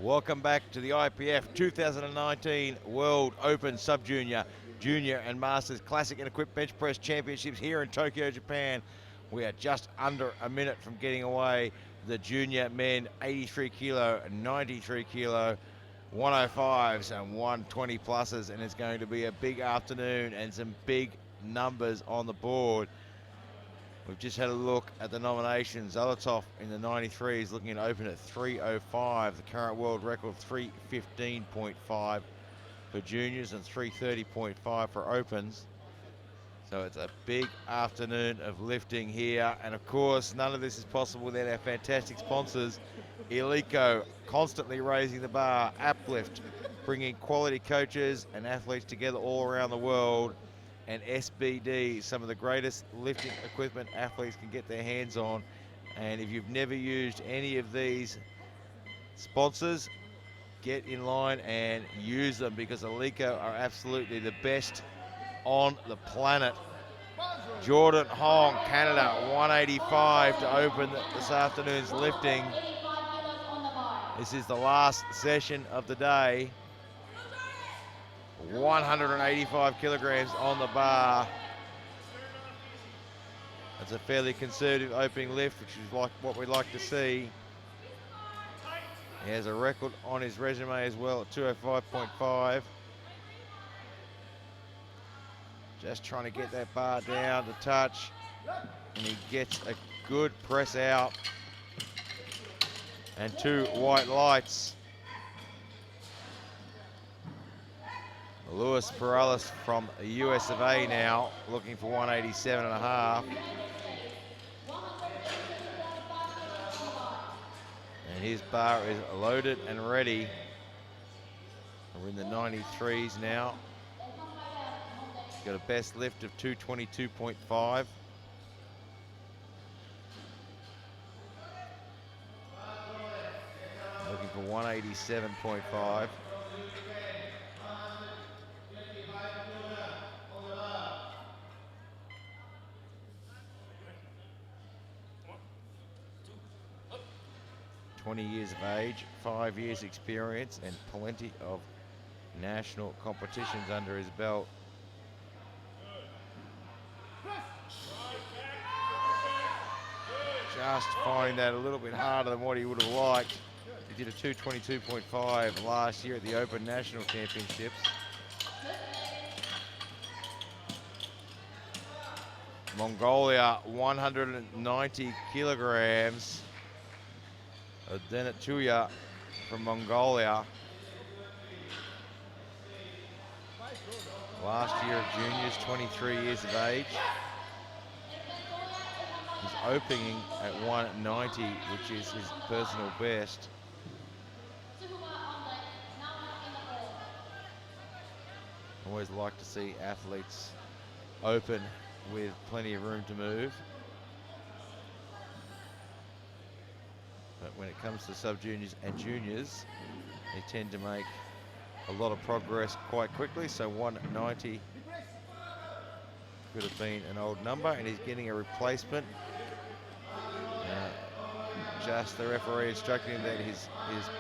Welcome back to the IPF 2019 World Open Sub-Junior, Junior and Masters Classic and Equipped Bench Press Championships here in Tokyo, Japan. We are just under a minute from getting away the junior men 83 kilo, 93 kilo, 105s and 120 pluses, and it's going to be a big afternoon and some big numbers on the board. We've just had a look at the nominations. Zolotov in the 93 is looking to open at 3:05. The current world record 3:15.5 for juniors and 3:30.5 for opens. So it's a big afternoon of lifting here. And of course, none of this is possible without our fantastic sponsors. Eleiko, constantly raising the bar. Aplift, bringing quality coaches and athletes together all around the world. And SBD, some of the greatest lifting equipment athletes can get their hands on. And if you've never used any of these sponsors, get in line and use them, because Eleiko are absolutely the best on the planet. Jordan Hong, Canada, 185 to open this afternoon's lifting. This is the last session of the day. 185 kilograms on the bar. That's a fairly conservative opening lift, which is like what we like to see. He has a record on his resume as well at 205.5. Just trying to get that bar down to touch, and he gets a good press out. And two white lights. Luis Perales from the US of A now, looking for 187.5. And his bar is loaded and ready. We're in the 93s now. He's got a best lift of 222.5. Looking for 187.5. Years of age, 5 years experience, and plenty of national competitions under his belt. Just finding that a little bit harder than what he would have liked. He did a 222.5 last year at the Open National Championships. Mongolia, 190 kilograms. Denat Chuya from Mongolia. Last year of juniors, 23 years of age. He's opening at 190, which is his personal best. Always like to see athletes open with plenty of room to move. But when it comes to sub-juniors and juniors, they tend to make a lot of progress quite quickly. So 190 could have been an old number, and he's getting a replacement. Just the referee instructing him that his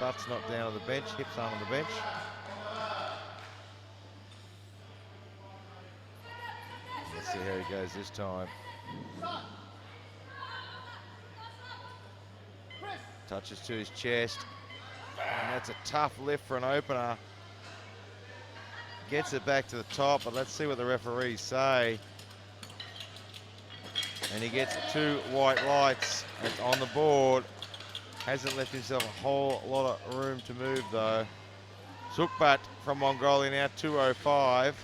butt's not down on the bench, hips aren't on the bench. Let's see how he goes this time. Touches to his chest, and that's a tough lift for an opener. Gets it back to the top, but let's see what the referees say. And he gets two white lights. It's on the board. Hasn't left himself a whole lot of room to move though. Sukbat from Mongolia now, 205.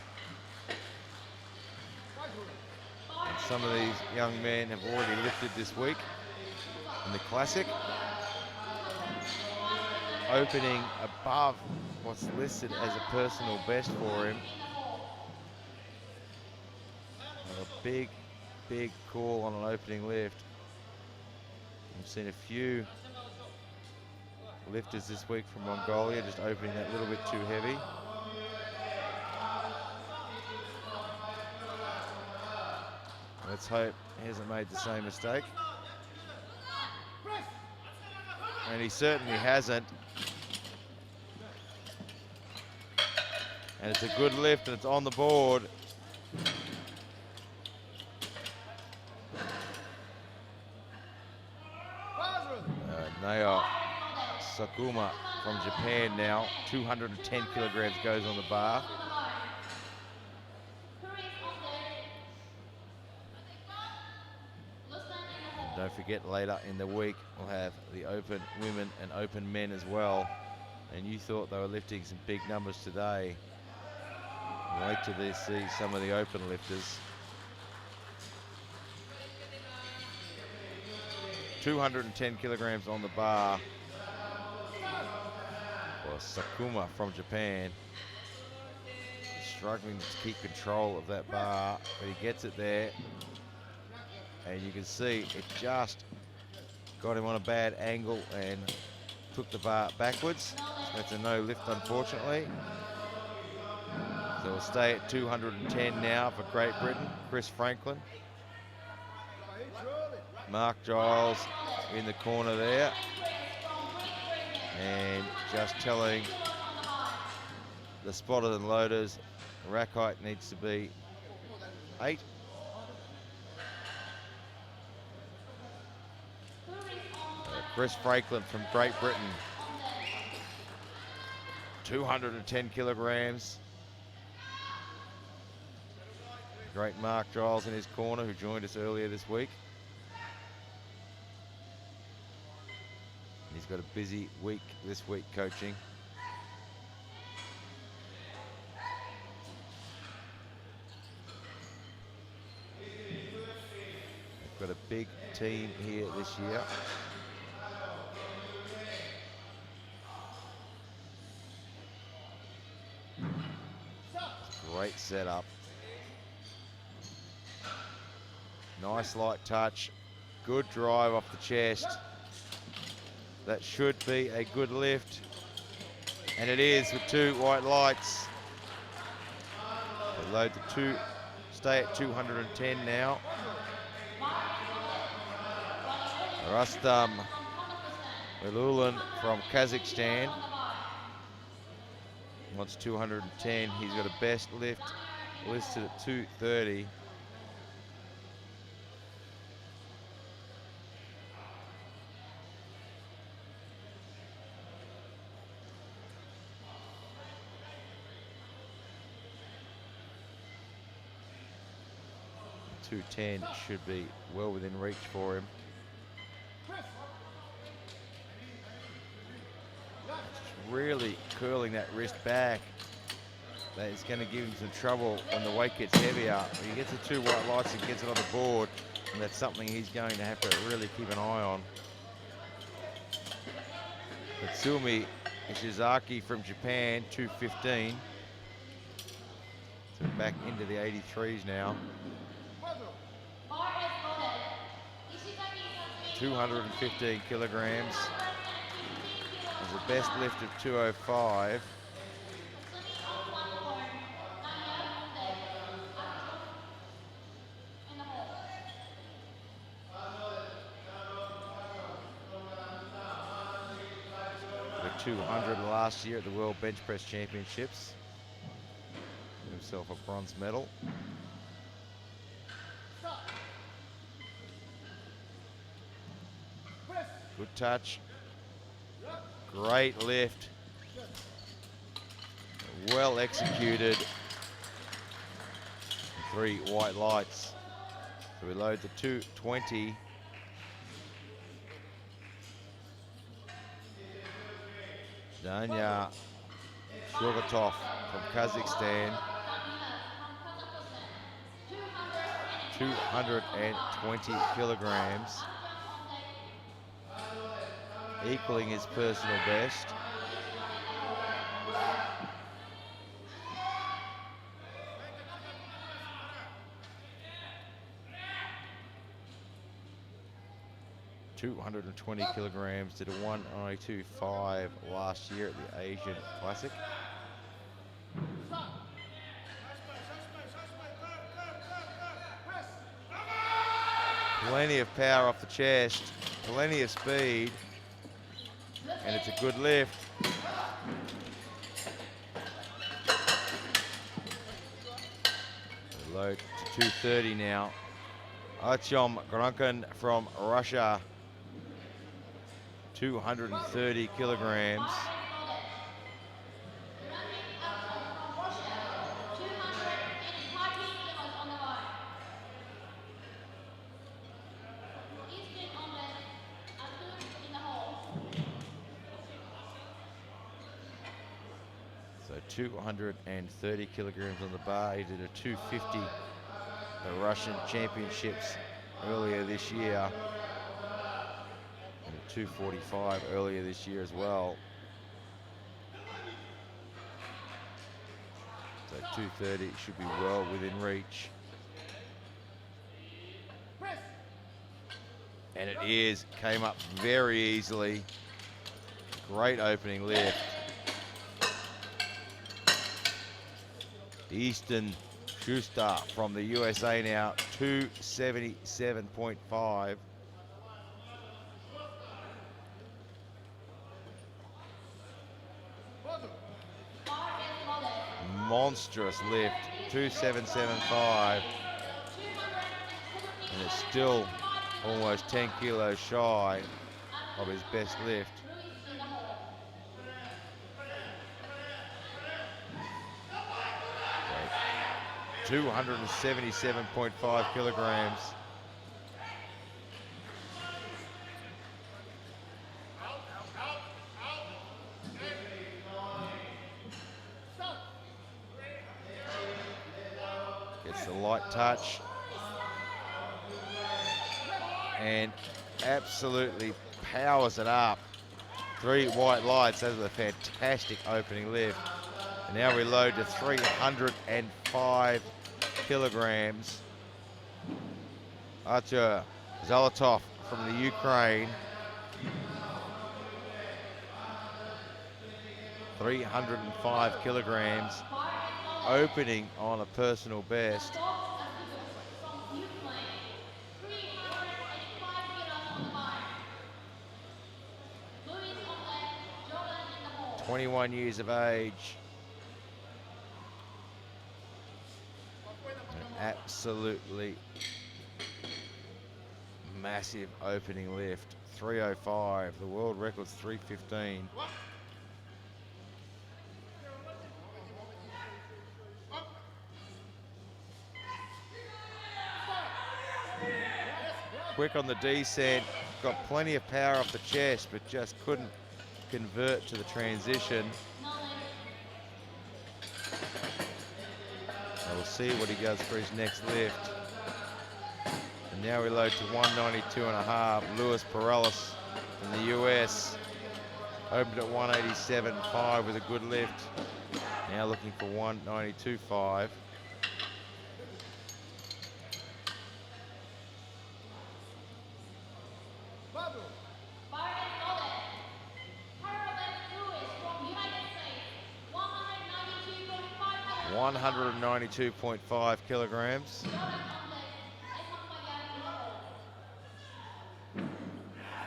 And some of these young men have already lifted this week in the Classic. Opening above what's listed as a personal best for him. And a big, big call on an opening lift. We've seen a few lifters this week from Mongolia just opening that little bit too heavy. Let's hope he hasn't made the same mistake. And he certainly hasn't. And it's a good lift, and it's on the board. Naoya Sakuma from Japan now, 210 kilograms goes on the bar. And don't forget, later in the week, we'll have the open women and open men as well. And you thought they were lifting some big numbers today. Wait till they see some of the open lifters. 210 kilograms on the bar for Sakuma from Japan. He's struggling to keep control of that bar, but he gets it there. And you can see it just got him on a bad angle and took the bar backwards. That's a no lift, unfortunately. So we'll stay at 210 now for Great Britain. Chris Franklin. Mark Giles in the corner there. And just telling the spotters and loaders, the rack height needs to be 8. Chris Franklin from Great Britain. 210 kilograms. Great Mark Giles in his corner, who joined us earlier this week. He's got a busy week this week coaching. They've got a big team here this year. Great setup. Nice light touch. Good drive off the chest. That should be a good lift. And it is with 2 white lights. They load the 2, stay at 210 now. Rustam Melulan from Kazakhstan wants 210. He's got a best lift listed at 230. .210 should be well within reach for him. Just really curling that wrist back. That is going to give him some trouble when the weight gets heavier. He gets the 2 white lights and gets it on the board, and that's something he's going to have to really keep an eye on. Tatsumi Ishizaki from Japan, 215. So back into the 83s now. 215 kilograms. Is the best lift of 205. The 200 last year at the World Bench Press Championships. Himself a bronze medal. Good touch. Great lift. Well executed. 3 white lights. So we load the 220. Danya Shogatov from Kazakhstan. 220 kilograms. Equaling his personal best. .220 kilograms, did a 1:02.5 last year at the Asian Classic. Plenty of power off the chest, plenty of speed. And it's a good lift. Low to 230 now. Artyom Grunkin from Russia, 230 kilograms. So 230 kilograms on the bar. He did a 250 at the Russian Championships earlier this year, and a 245 earlier this year as well. So 230 should be well within reach. And it is, came up very easily. Great opening lift. Easton Schuster from the USA now, 277.5. Monstrous lift, 277.5. And it's still almost 10 kilos shy of his best lift. So 277.5 kilograms. Gets the light touch. And absolutely powers it up. 3 white lights. That was a fantastic opening lift. And now we load to 305 kilograms. Artur Zolotov from the Ukraine. 305 kilograms. Opening on a personal best. 21 years of age. An absolutely massive opening lift. 305. The world record's 315. Quick on the descent. Got plenty of power off the chest, but just couldn't convert to the transition. So we'll see what he does for his next lift. And now we load to 192.5. Luis Perales from the US. Opened at 187.5 with a good lift. Now looking for 192.5. $192.5 kilograms.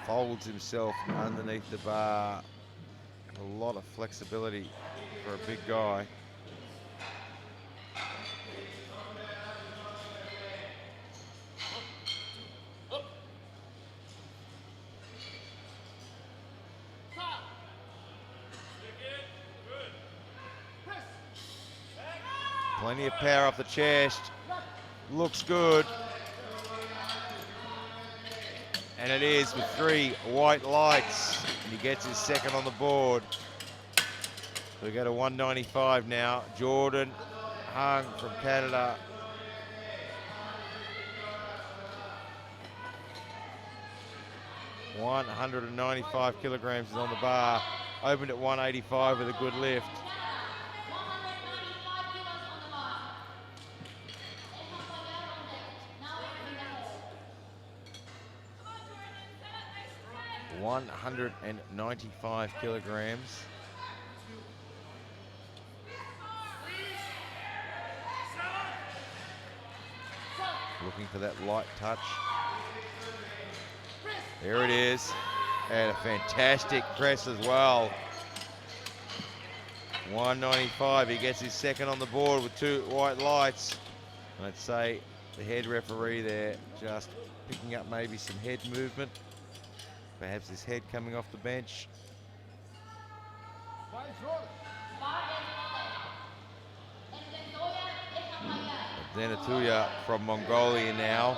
Folds himself underneath the bar. A lot of flexibility for a big guy. Plenty of power off the chest. Looks good. And it is with 3 white lights. And he gets his second on the board. So we go to 195 now. Jordan Hung from Canada. $195 kilograms is on the bar. Opened at 185 with a good lift. $195 kilograms. Looking for that light touch. There it is. And a fantastic press as well. 195. He gets his second on the board with 2 white lights. I'd say the head referee there just picking up maybe some head movement. Perhaps his head coming off the bench. Zenatuya from Mongolia now,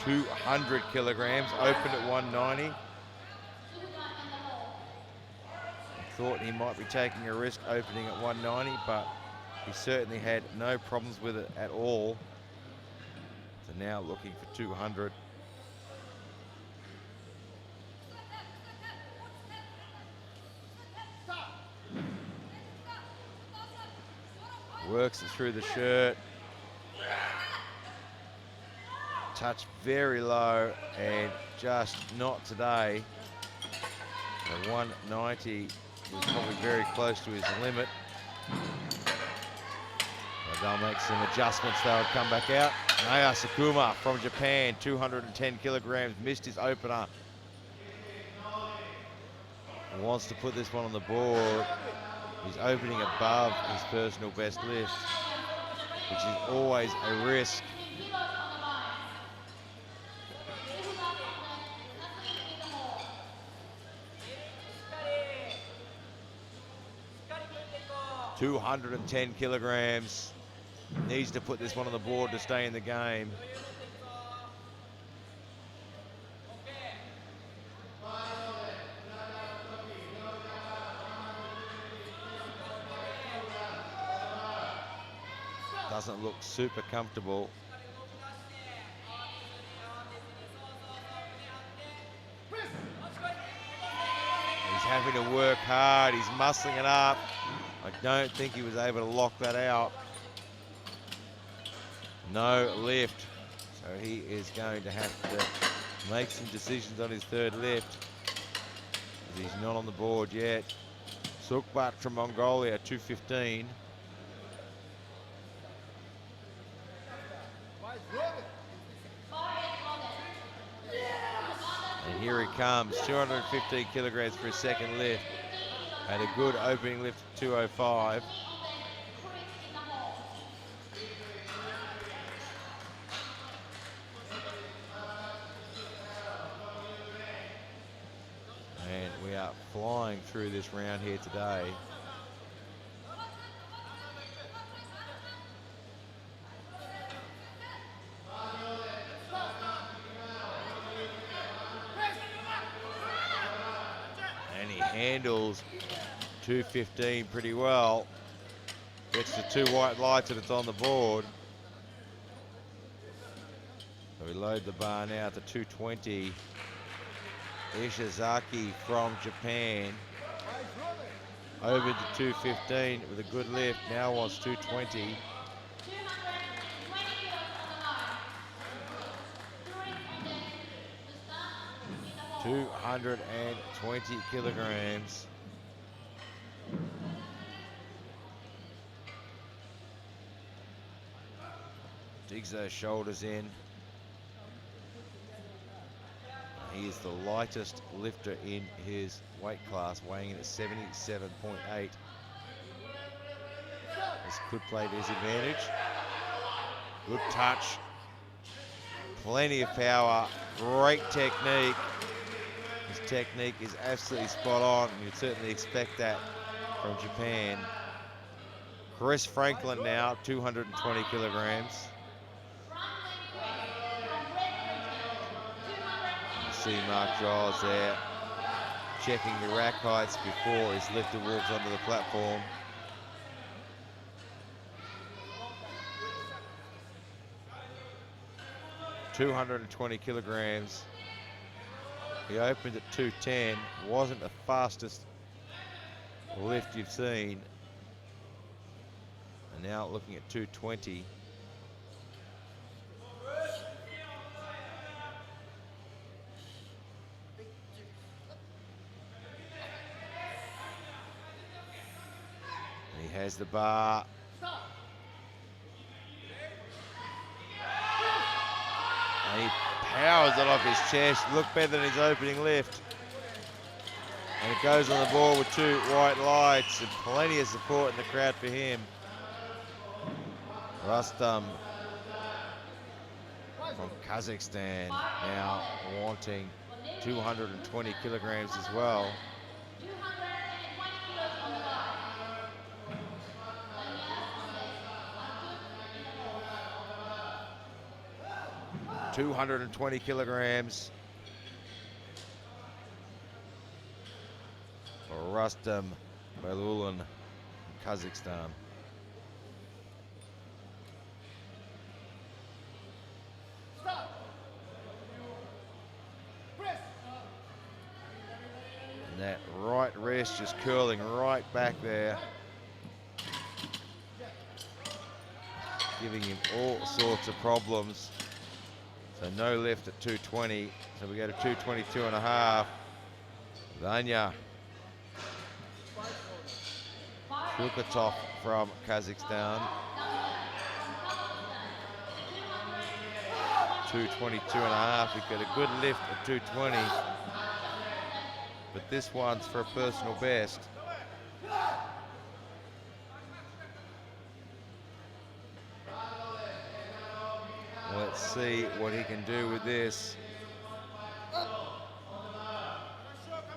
200 kilograms, opened at 190. Thought he might be taking a risk opening at 190, but he certainly had no problems with it at all. So now looking for 200. Works it through the shirt. Touch very low and just not today. The 190 was probably very close to his limit. So they'll make some adjustments. They'll come back out. Naoya Sakuma from Japan, 210 kilograms, missed his opener. Wants to put this one on the board. He's opening above his personal best lift, which is always a risk. $210 kilograms. Needs to put this one on the board to stay in the game. Doesn't look super comfortable. He's having to work hard. He's muscling it up. I don't think he was able to lock that out. No lift. So he is going to have to make some decisions on his third lift. He's not on the board yet. Sukbat from Mongolia, 215. And here he comes, 215 kilograms for his second lift. Had a good opening lift of 205. And we are flying through this round here today. And he handles 215 pretty well. Gets the two white lights and it's on the board. So we load the bar now to 220. Ishizaki from Japan. Over to 215 with a good lift. Now wants 220. $220 kilograms. Digs those shoulders in. He is the lightest lifter in his weight class, weighing in at 77.8. This could play to his advantage. Good touch. Plenty of power. Great technique. His technique is absolutely spot on. You'd certainly expect that from Japan. Chris Franklin now, 220 kilograms. You see Mark Giles there checking the rack heights before his lifter walks onto the platform. $220 kilograms. He opened at 210. Wasn't the fastest lift you've seen. And now looking at 220. And he has the bar. And he powers it off his chest. Looked better than his opening lift. And it goes on the board with two white lights and plenty of support in the crowd for him. Rustam from Kazakhstan, now wanting 220 kilograms as well. 220 kilograms for Rustam Baylulan, Kazakhstan. And that right wrist just curling right back there, giving him all sorts of problems. So no lift at 220. So we go to 222 and a half. Vanya Shukatov from Kazakhstan. 222 and a half. We've got a good lift at 220. But this one's for a personal best. Let's see what he can do with this.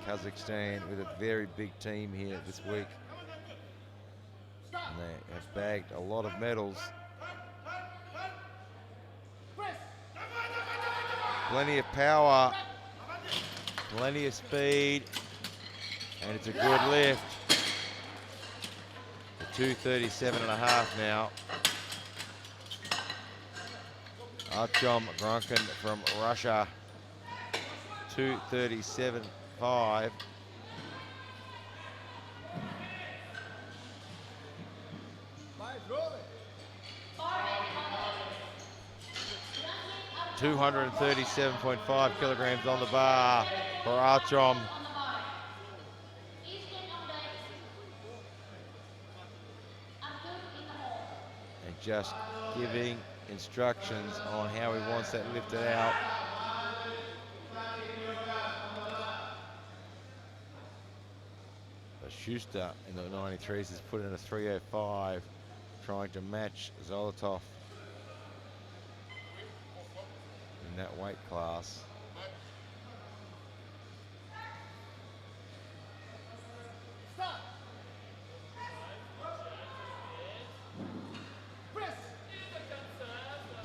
Kazakhstan with a very big team here this week. And they have bagged a lot of medals. Plenty of power, plenty of speed, and it's a good lift. The 237 and a half now. Artyom Grunkin from Russia, 237.5. $237.5 kilograms on the bar for Artyom. And just giving instructions on how he wants that lifted out. But Schuster in the 93s has put in a 305, trying to match Zolotov in that weight class.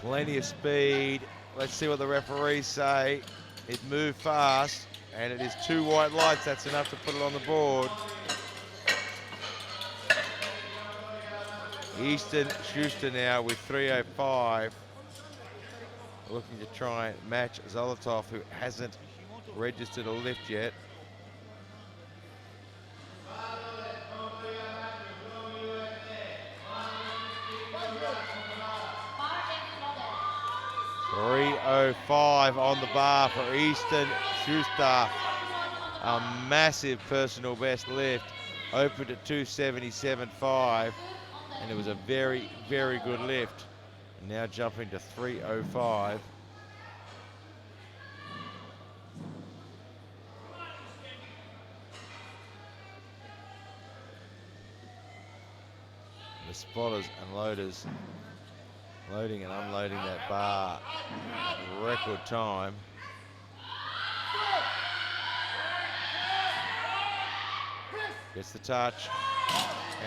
Plenty of speed. Let's see what the referees say. It moved fast, and it is 2 white lights. That's enough to put it on the board. Easton Schuster now with 305. Looking to try and match Zolotov, who hasn't registered a lift yet. .305 on the bar for Easton Schuster. A massive personal best lift. Opened at 277.5, and it was a very, very good lift. And now jumping to 305. The spotters and loaders loading and unloading that bar in record time. Gets the touch,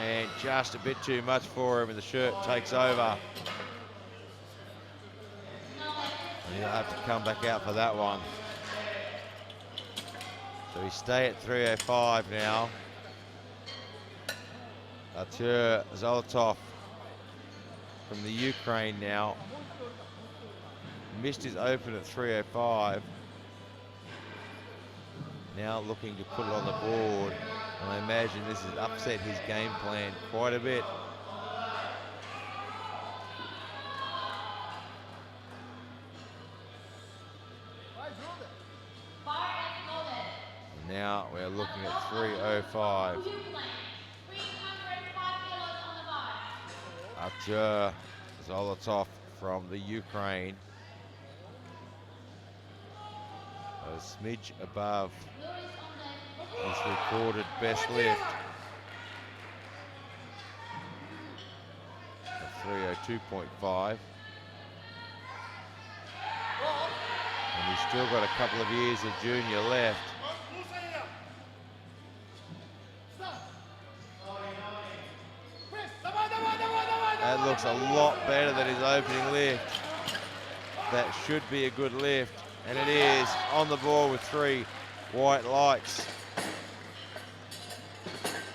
and just a bit too much for him, and the shirt takes over. And he'll have to come back out for that one. So we stay at 305 now. Artyom Zolotov from the Ukraine now. Missed his open at 305. Now looking to put it on the board. And I imagine this has upset his game plan quite a bit. And now we're looking at 305. Artyom Zolotov from the Ukraine. A smidge above his recorded best lift of 302.5. And he's still got a couple of years of junior left. That looks a lot better than his opening lift. That should be a good lift, and it is on the board with 3 white lights.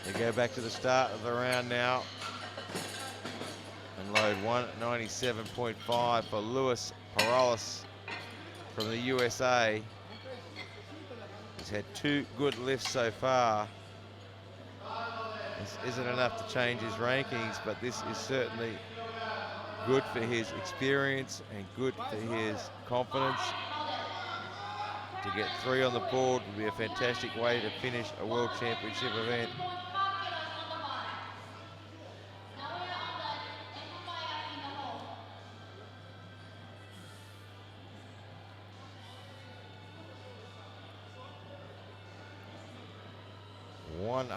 They go back to the start of the round now and load 197.5 for Luis Perales from the USA. He's had 2 good lifts so far. This isn't enough to change his rankings, but this is certainly good for his experience and good for his confidence. To get 3 on the board would be a fantastic way to finish a World Championship event.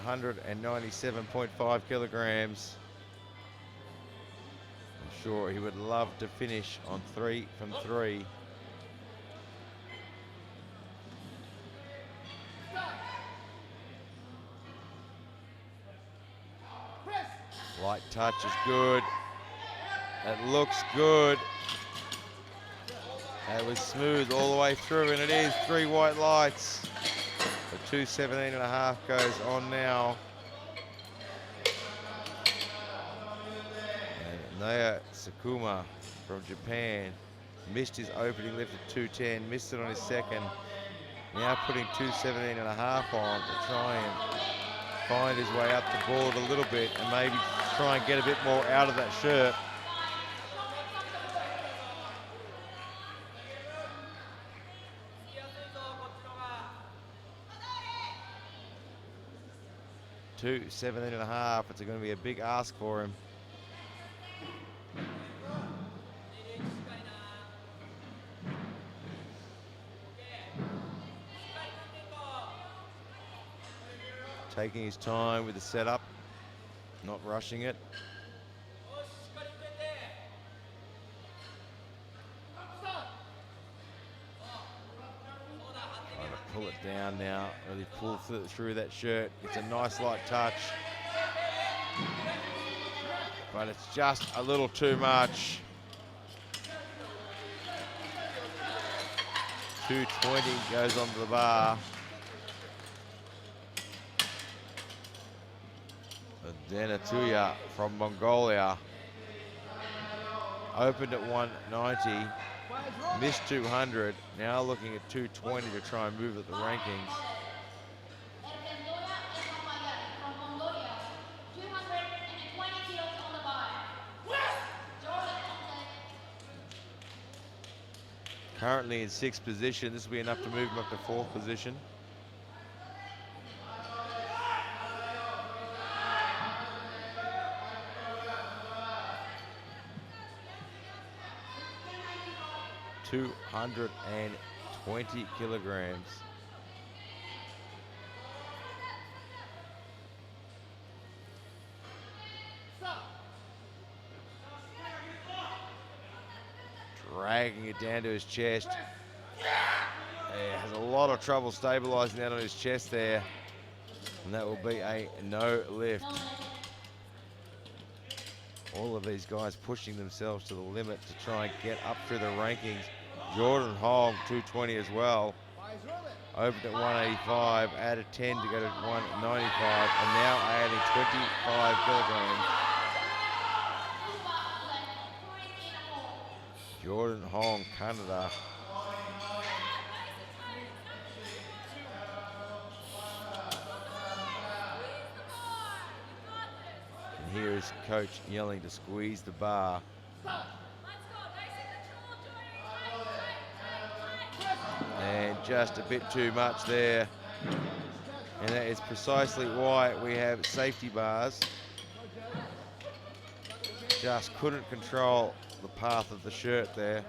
$197.5 kilograms. I'm sure he would love to finish on 3 from 3. Light touch is good. It looks good. That was smooth all the way through, and it is 3 white lights. The 2:17.5 goes on now. And Naoya Sakuma from Japan missed his opening lift at 2:10, missed it on his second. Now putting 2:17.5 on to try and find his way up the board a little bit and maybe try and get a bit more out of that shirt. $2:17.5. It's going to be a big ask for him. Taking his time with the setup, not rushing it. Trying to pull it down now, really pull through that shirt. It's a nice light touch, but it's just a little too much. 220 goes onto the bar. Denatuya from Mongolia opened at 190, missed 200, now looking at 220 to try and move at the rankings. Currently in 6th position, this will be enough to move him up to 4th position. $220 kilograms. Dragging it down to his chest. Has a lot of trouble stabilizing that on his chest there. And that will be a no lift. All of these guys pushing themselves to the limit to try and get up through the rankings. Jordan Hong, 220 as well. Opened at 185, added 10 to go to 195, and now adding 25 kilograms. Jordan Hong, Canada. And here is coach yelling to squeeze the bar. And just a bit too much there. And that is precisely why we have safety bars. Just couldn't control the path of the shirt there.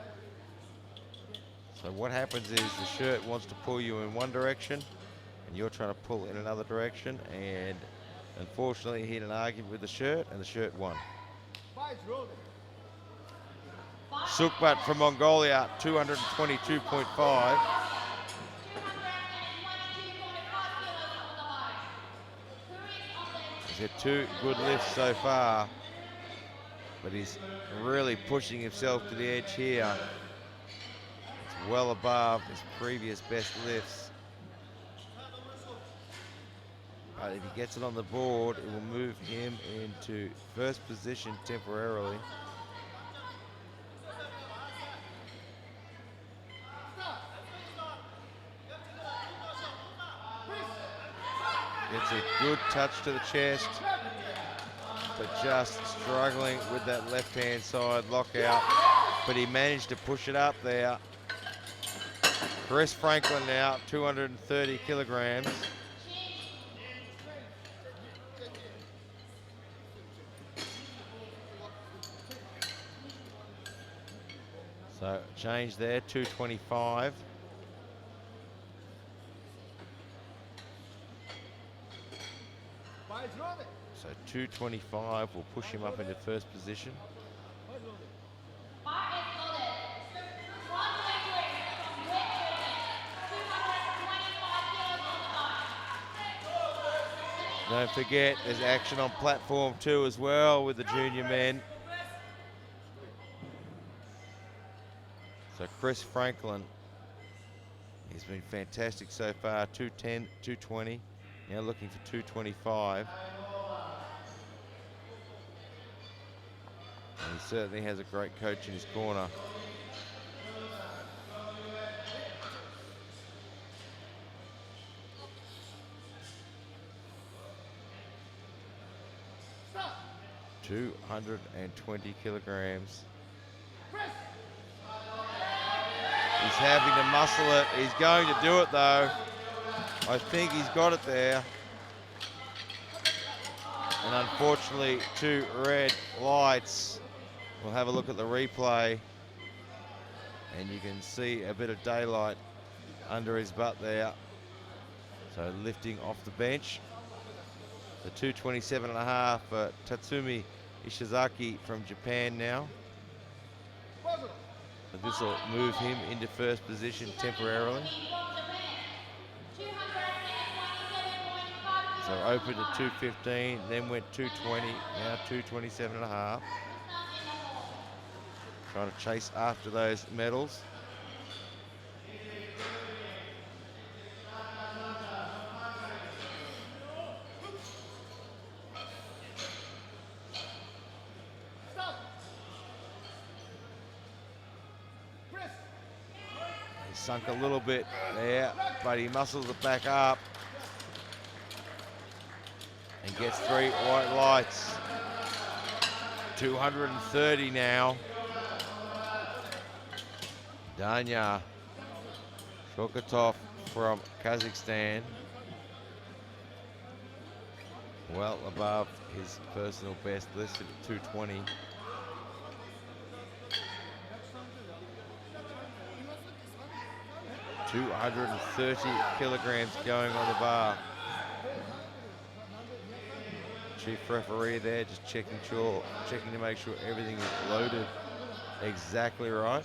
So what happens is the shirt wants to pull you in one direction and you're trying to pull in another direction, and unfortunately he had an argument with the shirt and the shirt won. Sukbat from Mongolia, 222.5. He's had 2 good lifts so far, but he's really pushing himself to the edge here. It's well above his previous best lifts. But if he gets it on the board, it will move him into first position temporarily. Gets a good touch to the chest, but just struggling with that left-hand side lockout. But he managed to push it up there. Chris Franklin now, 230 kilograms. So change there, 225. So 225 will push him up into first position. Don't forget, there's action on platform 2 as well with the junior men. So Chris Franklin, he's been fantastic so far, 210, 220. Now looking for 225. And he certainly has a great coach in his corner. Stop. 220 kilograms. He's having to muscle it. He's going to do it though. I think he's got it there. And unfortunately, 2 red lights. We'll have a look at the replay. And you can see a bit of daylight under his butt there. So lifting off the bench. The 227.5 for Tatsumi Ishizaki from Japan now. But this will move him into first position temporarily. So opened at 215, then went 220, now 227.5. Trying to chase after those medals. He sunk a little bit there, but he muscles it back up. And gets 3 white lights. 230 now. Danya Shokatov from Kazakhstan. Well above his personal best, listed at 220. $230 kilograms going on the bar. Chief referee there just checking to make sure everything is loaded exactly right.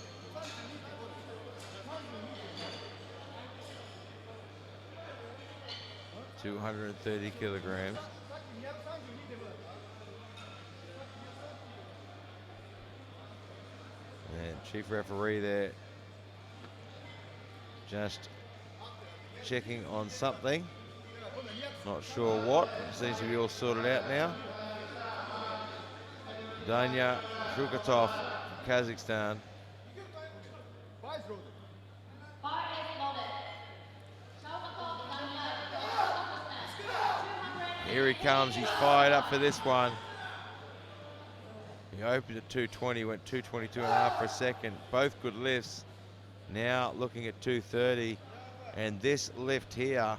$230 kilograms. And chief referee there just checking on something. Not sure what. It seems to be all sorted out now. Danya Shukatov from Kazakhstan. Here he comes. He's fired up for this one. He opened at 220, went 222.5 for a second. Both good lifts. Now looking at 230, and this lift here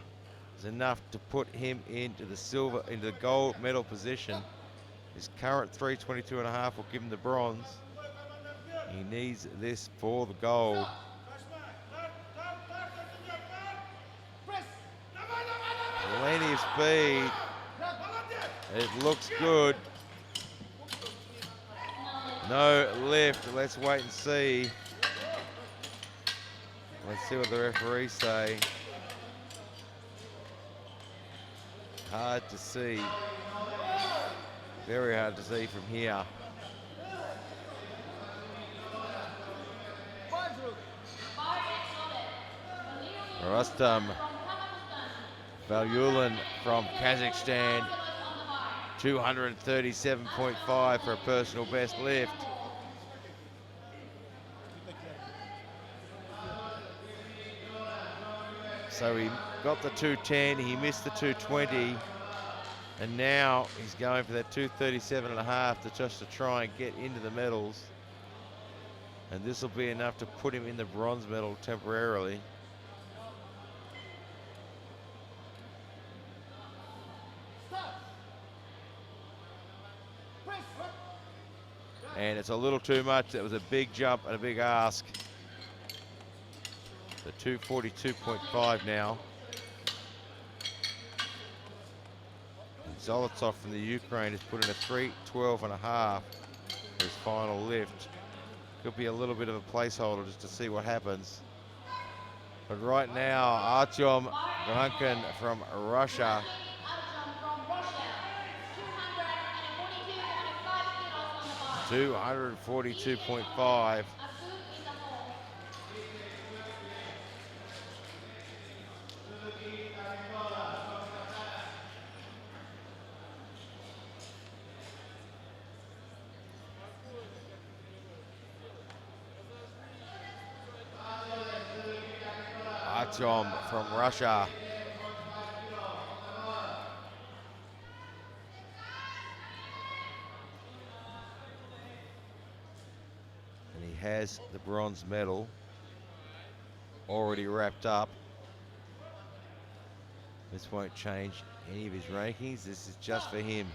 is enough to put him into the gold medal position. His current 322.5 will give him the bronze. He needs this for the gold. Plenty of speed. It looks good. No lift. Let's wait and see. Let's see what the referees say. Hard to see. Very hard to see from here. Rustam Valyulin from Kazakhstan, 237.5 for a personal best lift. So he got the 210, he missed the 220, and now he's going for that 237.5 just to try and get into the medals. And this will be enough to put him in the bronze medal temporarily. And it's a little too much. That was a big jump and a big ask. The 242.5 now. And Zolotov from the Ukraine has put in a 312.5 for his final lift. Could be a little bit of a placeholder just to see what happens. But right now, Artyom Grankin from Russia. 242.5. Artyom from Russia. And he has the bronze medal already wrapped up. This won't change any of his rankings. This is just for him.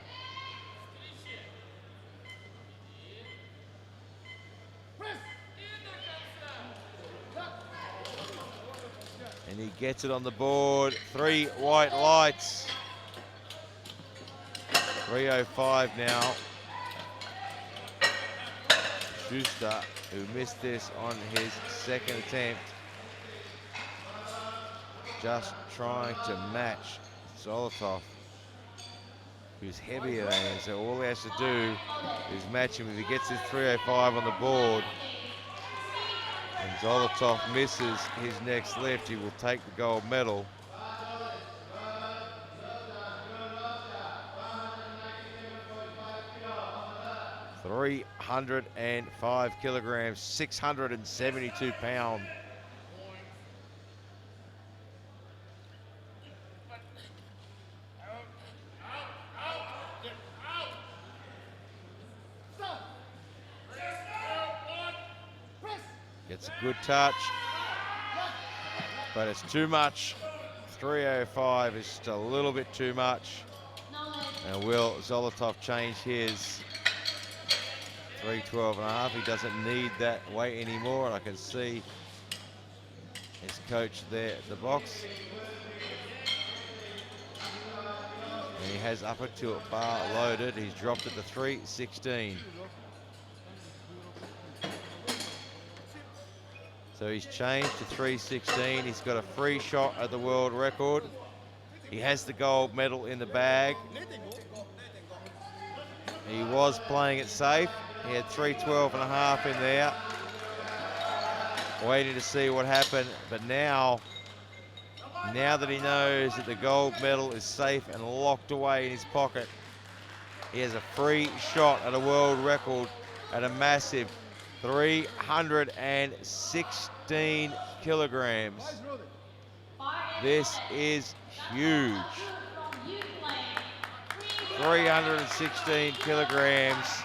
And he gets it on the board. 3 white lights. 3:05 now. Schuster, who missed this on his second attempt, just trying to match Zolotov, who's heavier than him. So all he has to do is match him. If he gets his 3:05 on the board, and Zolotov misses his next lift, he will take the gold medal. $305 kilograms, 672 pounds. Gets a good touch, but it's too much. 3:05 is just a little bit too much. And will Zolotov change his 3:12.5? He doesn't need that weight anymore, and I can see his coach there at the box. And he has upper tilt bar loaded. He's dropped it to 3:16. So he's changed to 3:16. He's got a free shot at the world record. He has the gold medal in the bag. He was playing it safe. He had 3:12.5 in there, waiting to see what happened. But now that he knows that the gold medal is safe and locked away in his pocket, he has a free shot at a world record at a massive 316 kilograms. This is huge. 316 kilograms.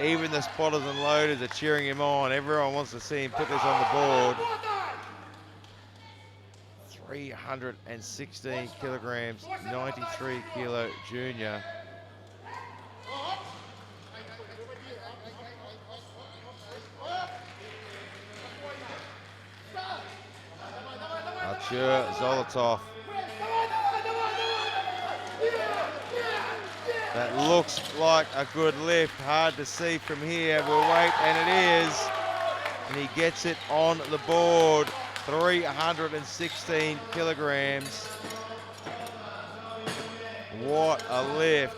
Even the spotters and loaders are cheering him on. Everyone wants to see him put this on the board. 316 kilograms, 93 kilo junior. Artyom Zolotov. That looks like a good lift. Hard to see from here. We'll wait, and it is. And he gets it on the board. 316 kilograms. What a lift.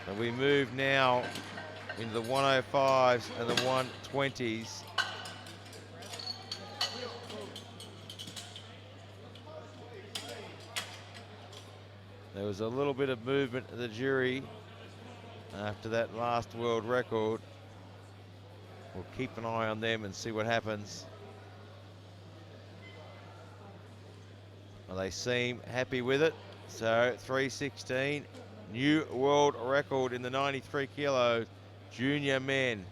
And we move now into the 105s and the 120s. There was a little bit of movement of the jury after that last world record. We'll keep an eye on them and see what happens. Well, they seem happy with it. So 316, new world record in the 93 kilo junior men.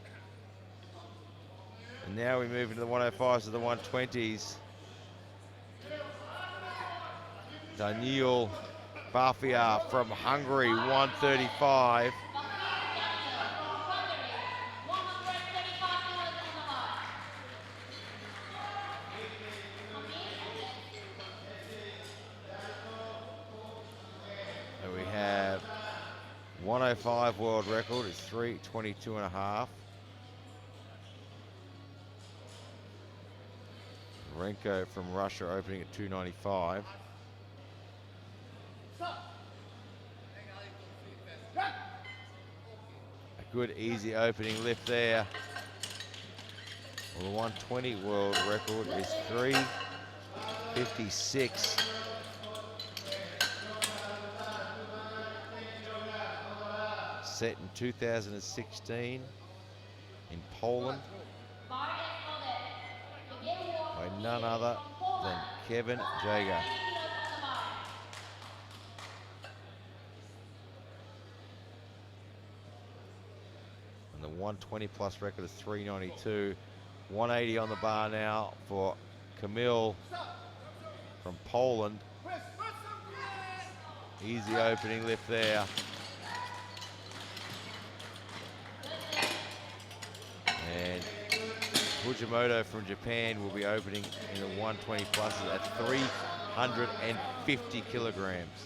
And now we move into the 105s to the 120s. Daniil Bafia from Hungary, 135. And we have 105 world record is 322 and a half. Renko from Russia opening at 295. Good easy opening lift there. Well, the 120 world record is 356. Set in 2016 in Poland by none other than Kevin Jager. And the 120 plus record is 392. 180 on the bar now for Kamil from Poland. Easy opening lift there. And Fujimoto from Japan will be opening in the 120 pluses at 350 kilograms.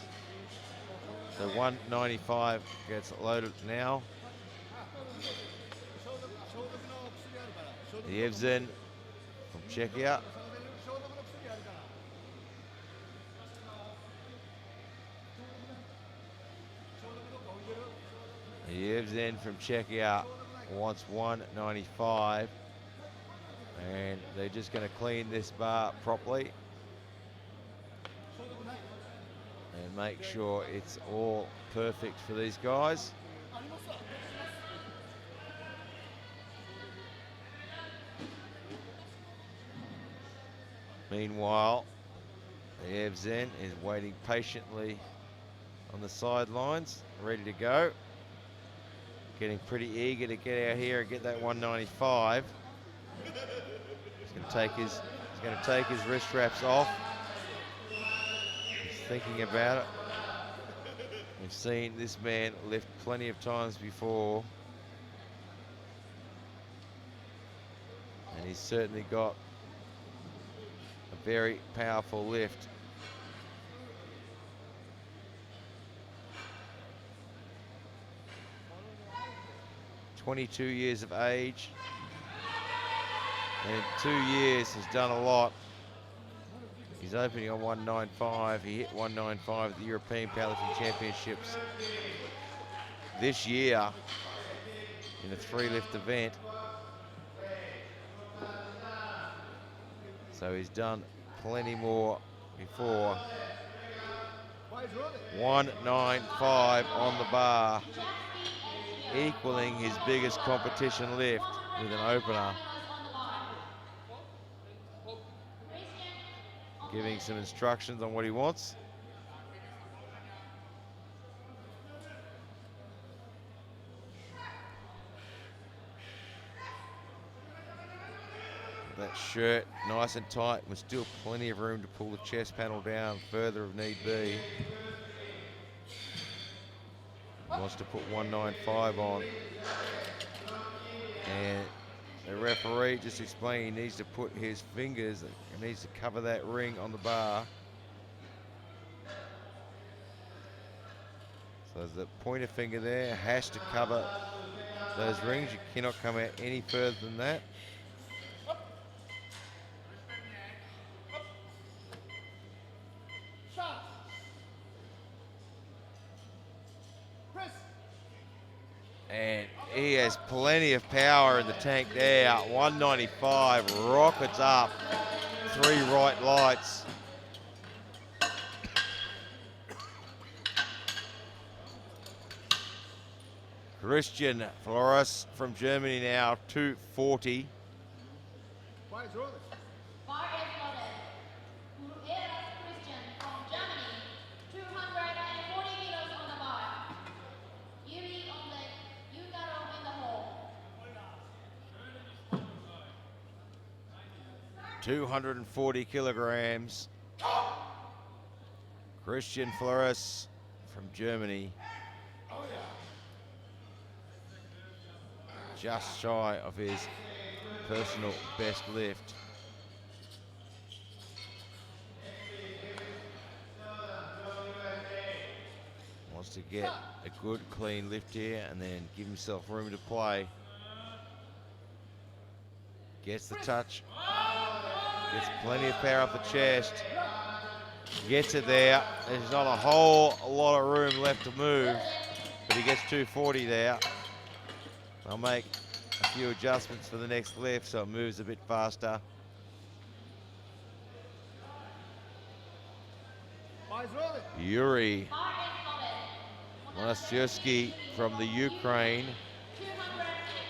So 195 gets loaded now. Yevzen from Czechia. Yevzen from Czechia wants 195. And they're just going to clean this bar properly and make sure it's all perfect for these guys. Meanwhile, Yevzen is waiting patiently on the sidelines, ready to go. Getting pretty eager to get out here and get that 195. He's going to take his wrist straps off. He's thinking about it. We've seen this man lift plenty of times before. And he's certainly got a very powerful lift. "22 years of age. And in 2 years has done a lot. He's opening on 195. He hit 195 at the European Powerlifting Championships this year in a 3-lift event. So he's done plenty more before. 195 on the bar, equaling his biggest competition lift with an opener. Giving some instructions on what he wants. That shirt nice and tight, with still plenty of room to pull the chest panel down further if need be. He wants to put 195 on. And the referee just explained he needs to put his fingers, he needs to cover that ring on the bar. So the pointer finger there has to cover those rings. You cannot come out any further than that. And he has plenty of power in the tank there. 195, rockets up, 3 right lights. Christian Flores from Germany now, 240. $240 kilograms. Christian Flores from Germany. Just shy of his personal best lift. Wants to get a good clean lift here and then give himself room to play. Gets the touch. Gets plenty of power off the chest. Gets it there. There's not a whole lot of room left to move, but he gets 240 there. I'll make a few adjustments for the next lift so it moves a bit faster. Yuri Monastyrsky from the Ukraine,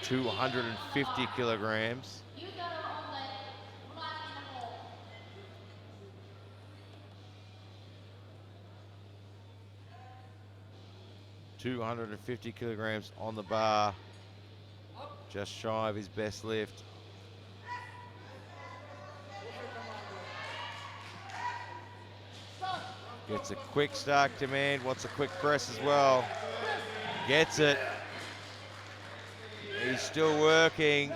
250 kilograms. $250 kilograms on the bar, just shy of his best lift. Gets a quick start command, wants a quick press as well. Gets it. He's still working,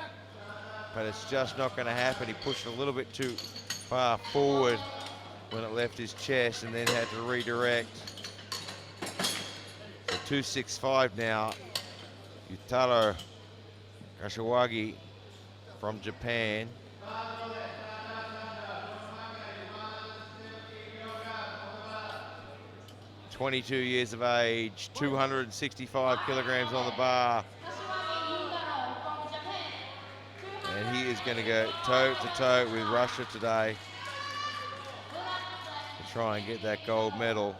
but it's just not going to happen. He pushed a little bit too far forward when it left his chest and then had to redirect. 265 now. Yutaro Kashiwagi from Japan. "22 years of age, 265 kilograms on the bar. And he is going to go toe to toe with Russia today to try and get that gold medal.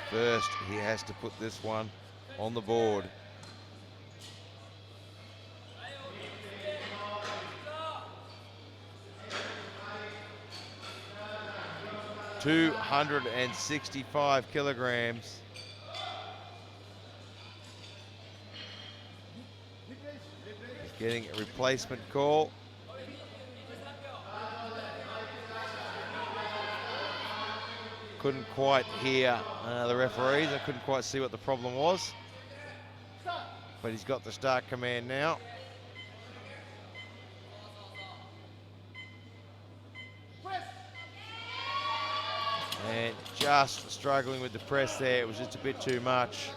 First, he has to put this one on the board. $265 kilograms. He's getting a replacement call. Couldn't quite hear the referees. I couldn't quite see what the problem was. But he's got the start command now. And just struggling with the press there. It was just a bit too much.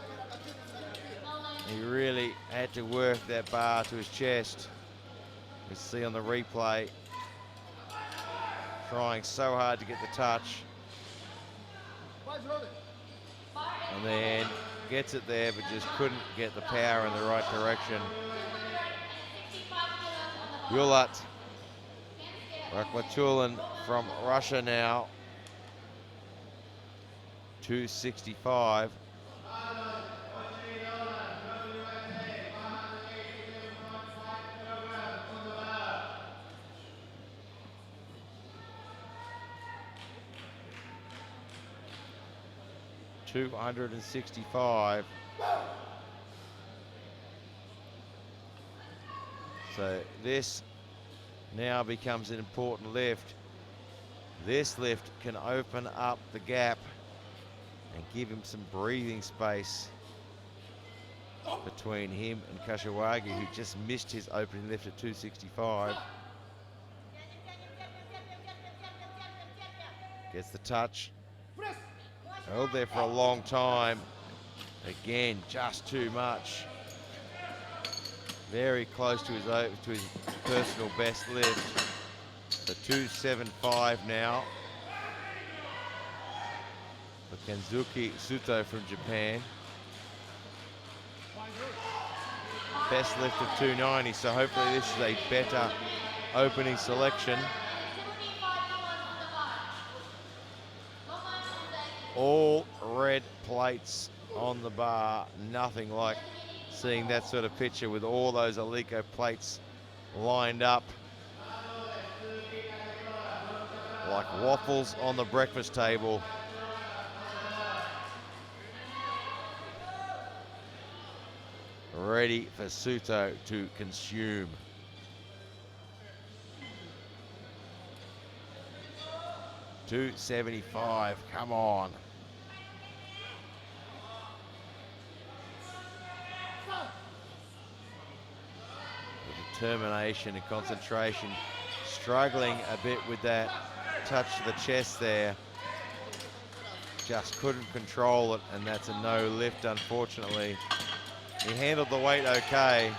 He really had to work that bar to his chest. You see on the replay. Trying so hard to get the touch. And then gets it there, but just couldn't get the power in the right direction. Yulat Rakhmatulin from Russia now. 265. $265. So this now becomes an important lift. This lift can open up the gap and give him some breathing space between him and Kashiwagi, who just missed his opening lift at 265. Gets the touch. Held there for a long time. Again, just too much. Very close to his personal best lift. So 275 now for Kensuke Suto from Japan. Best lift of 290, so hopefully this is a better opening selection. All red plates on the bar, nothing like seeing that sort of picture with all those Eleiko plates lined up like waffles on the breakfast table. Ready for Suto to consume. $275, come on. The determination and concentration, struggling a bit with that touch to the chest there. Just couldn't control it, and that's a no lift, unfortunately. He handled the weight okay.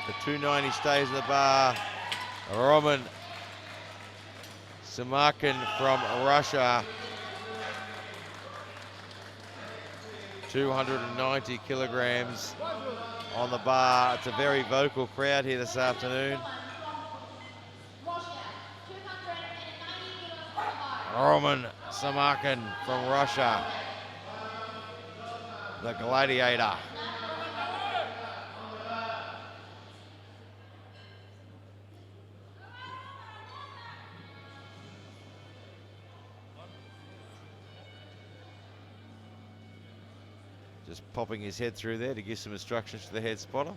The 290 stays in the bar. Roman Samarkin from Russia. 290 kilograms on the bar. It's a very vocal crowd here this afternoon. Roman Samarkin from Russia, the Gladiator. Just popping his head through there to give some instructions to the head spotter.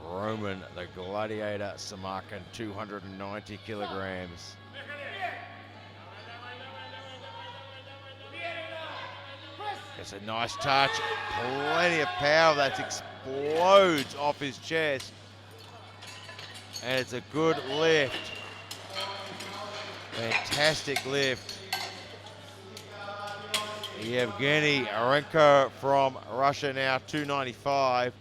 Roman, the Gladiator Samarkin, 290 kilograms. It's a nice touch, plenty of power that explodes off his chest. And it's a good lift. Fantastic lift. Yevgeny Arenko from Russia now, 295.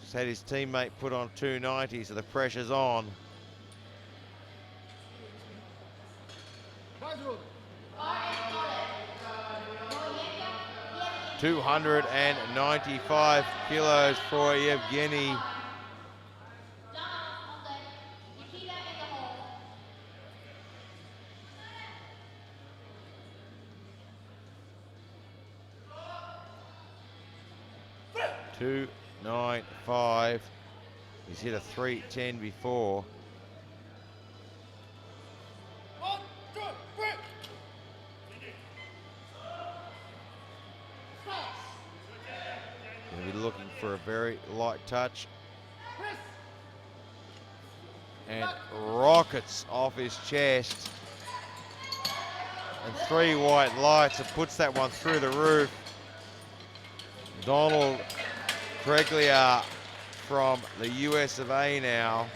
Just had his teammate put on 290, so the pressure's on. $295 kilos for Yevgeny. $295. He's hit a 310 before. Gonna be looking for a very light touch. And rockets off his chest. And 3 white lights and puts that one through the roof. Donald Preglia from the US of A now,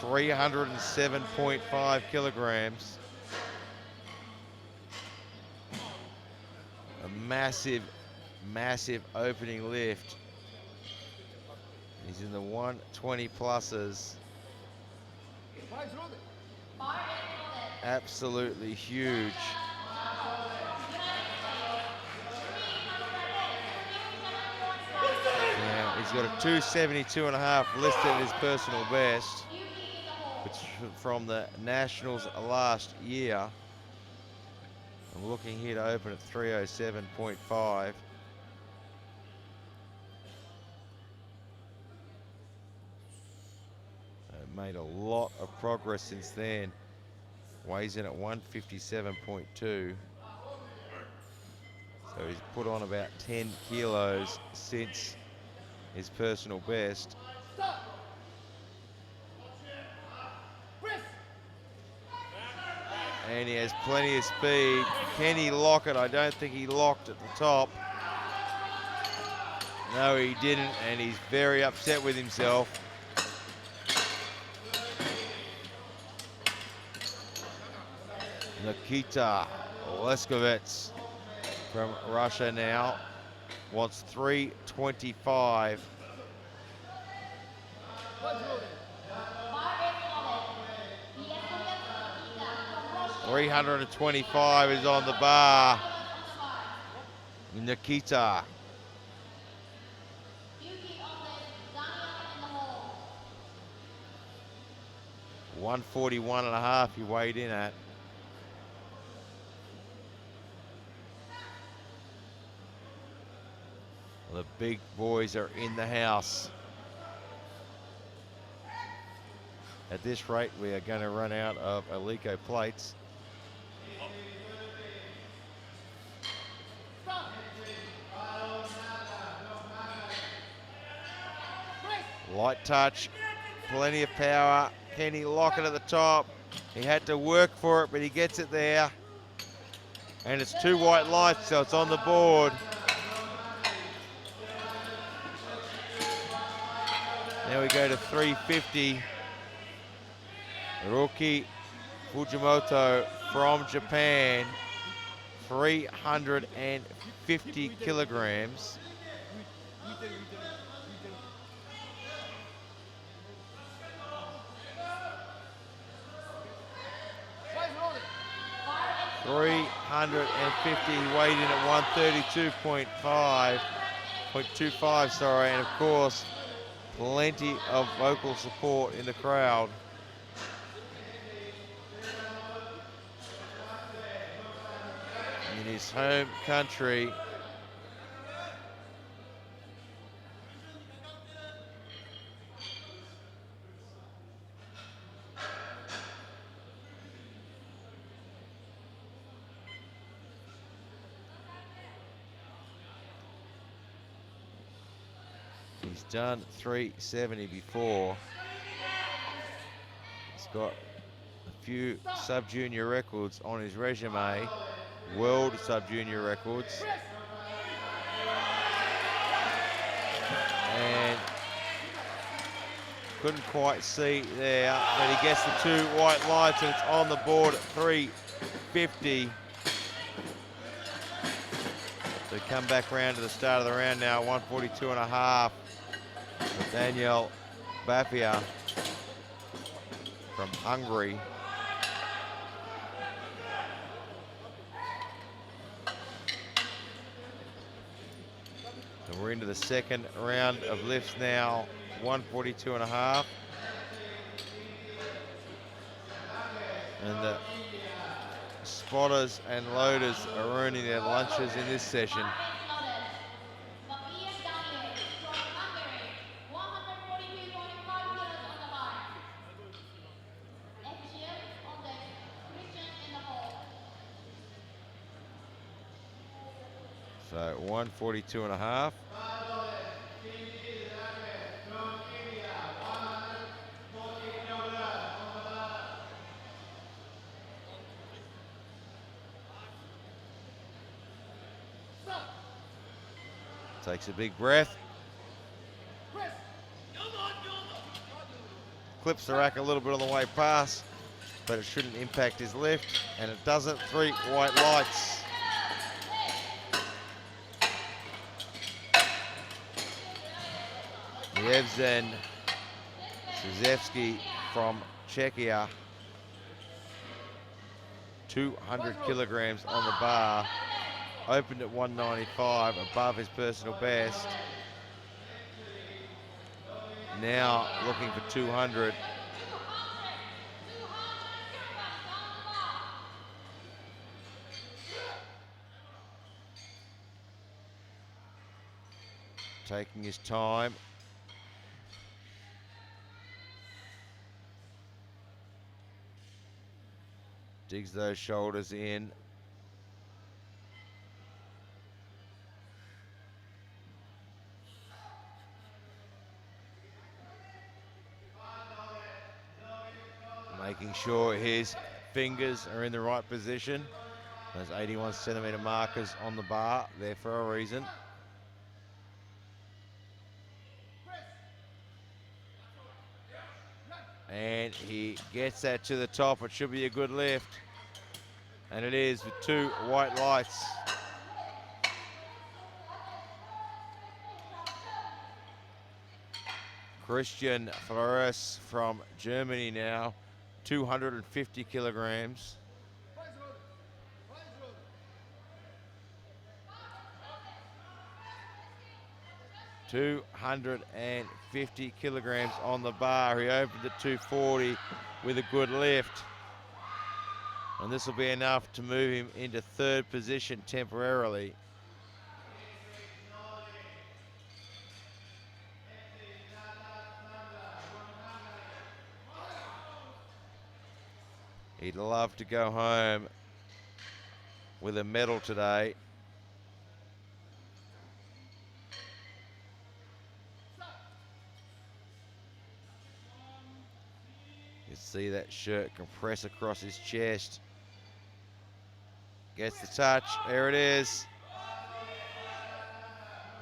307.5 kilograms. A massive, massive opening lift. He's in the 120 pluses. Absolutely huge. He's got a 272.5 listed as his personal best, which from the Nationals last year. I'm looking here to open at 307.5. Made a lot of progress since then. Weighs in at 157.2. So he's put on about 10 kilos since his personal best. And he has plenty of speed. Can he lock it? I don't think he locked at the top. No, he didn't, and he's very upset with himself. Nikita Leskovets from Russia now wants 325. 325 is on the bar. Nikita. $141.5 he weighed in at. The big boys are in the house. At this rate, we are going to run out of Eleiko plates. Light touch, plenty of power. Kenny Lockett at the top. He had to work for it, but he gets it there. And it's 2 white lights, so it's on the board. Now we go to 350. Ruki Fujimoto from Japan, 350 kilograms. $350 weighed in at 132.25, sorry, and of course, plenty of vocal support in the crowd. In his home country. He's done 370 before. He's got a few sub-junior records on his resume, world sub-junior records. And couldn't quite see there, but he gets the 2 white lights and it's on the board at 350. So come back round to the start of the round now, 142.5. Daniel Bafia from Hungary. So we're into the second round of lifts now, 142.5. And the spotters and loaders are earning their lunches in this session. So 142.5. Takes a big breath. Clips the rack a little bit on the way past, but it shouldn't impact his lift, and it doesn't. 3 white lights. Yevzen Szewski from Czechia, 200 kilograms on the bar, opened at 195, above his personal best. Now looking for 200. Taking his time. Digs those shoulders in. Making sure his fingers are in the right position. Those 81 centimeter markers on the bar, there for a reason. And he gets that to the top. It should be a good lift. And it is with 2 white lights. Christian Flores from Germany now, 250 kilograms. $250 kilograms on the bar. He opened at 240 with a good lift. And this will be enough to move him into 3rd position temporarily. He'd love to go home with a medal today. You see that shirt compress across his chest. Gets the touch, there it is.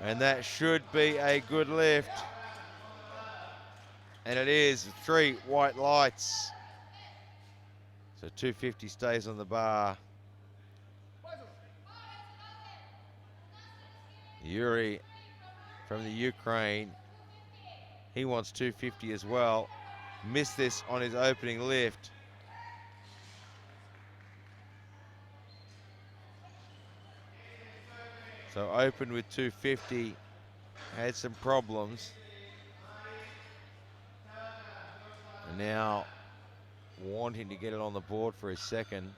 And that should be a good lift. And it is, 3 white lights. So 250 stays on the bar. Yuri from the Ukraine, he wants 250 as well. Missed this on his opening lift. So opened with 250, had some problems. And now wanting to get it on the board for his second.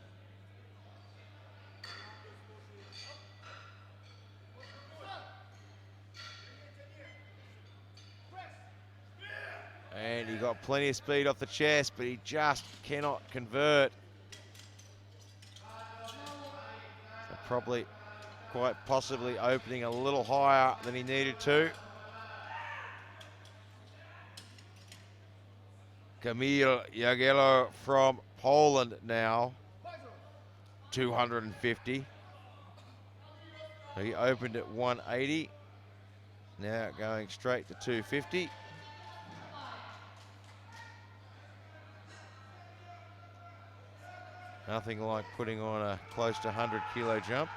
And he got plenty of speed off the chest, but he just cannot convert. So probably quite possibly opening a little higher than he needed to. Kamil Jagiello from Poland now, 250. He opened at 180, now going straight to 250. Nothing like putting on a close to 100 kilo jump.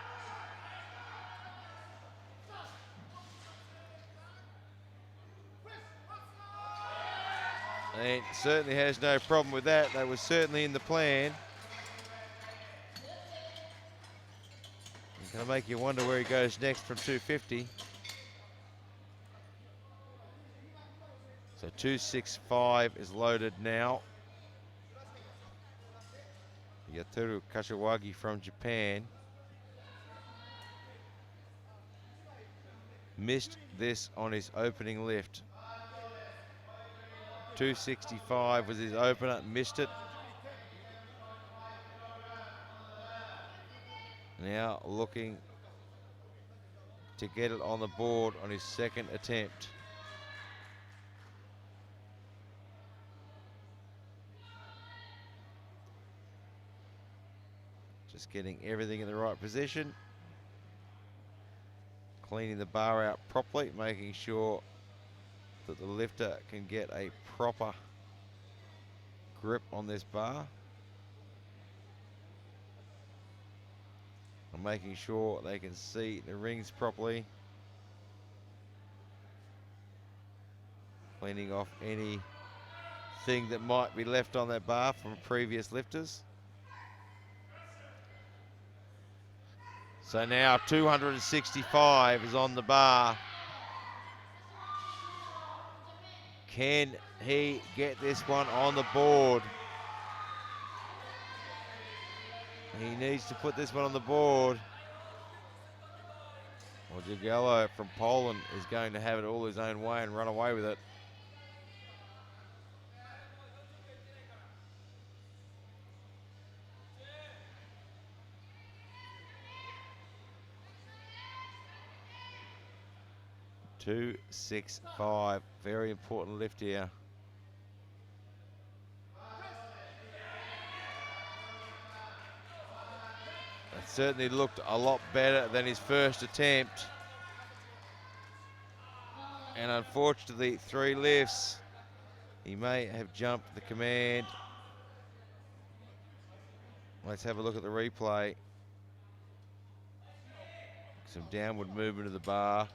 And certainly has no problem with that. That was certainly in the plan. It's going to make you wonder where he goes next from 250. So 265 is loaded now. Yatoru Kashiwagi from Japan. Missed this on his opening lift. 265 was his opener, missed it. Now looking to get it on the board on his second attempt. Just getting everything in the right position. Cleaning the bar out properly, making sure that the lifter can get a proper grip on this bar. And making sure they can see the rings properly. Cleaning off anything that might be left on that bar from previous lifters. So now 265 is on the bar. Can he get this one on the board? He needs to put this one on the board. Well, Jagiello from Poland is going to have it all his own way and run away with it. $265, very important lift here. It certainly looked a lot better than his first attempt. And unfortunately, 3 lifts. He may have jumped the command. Let's have a look at the replay. Some downward movement of the bar.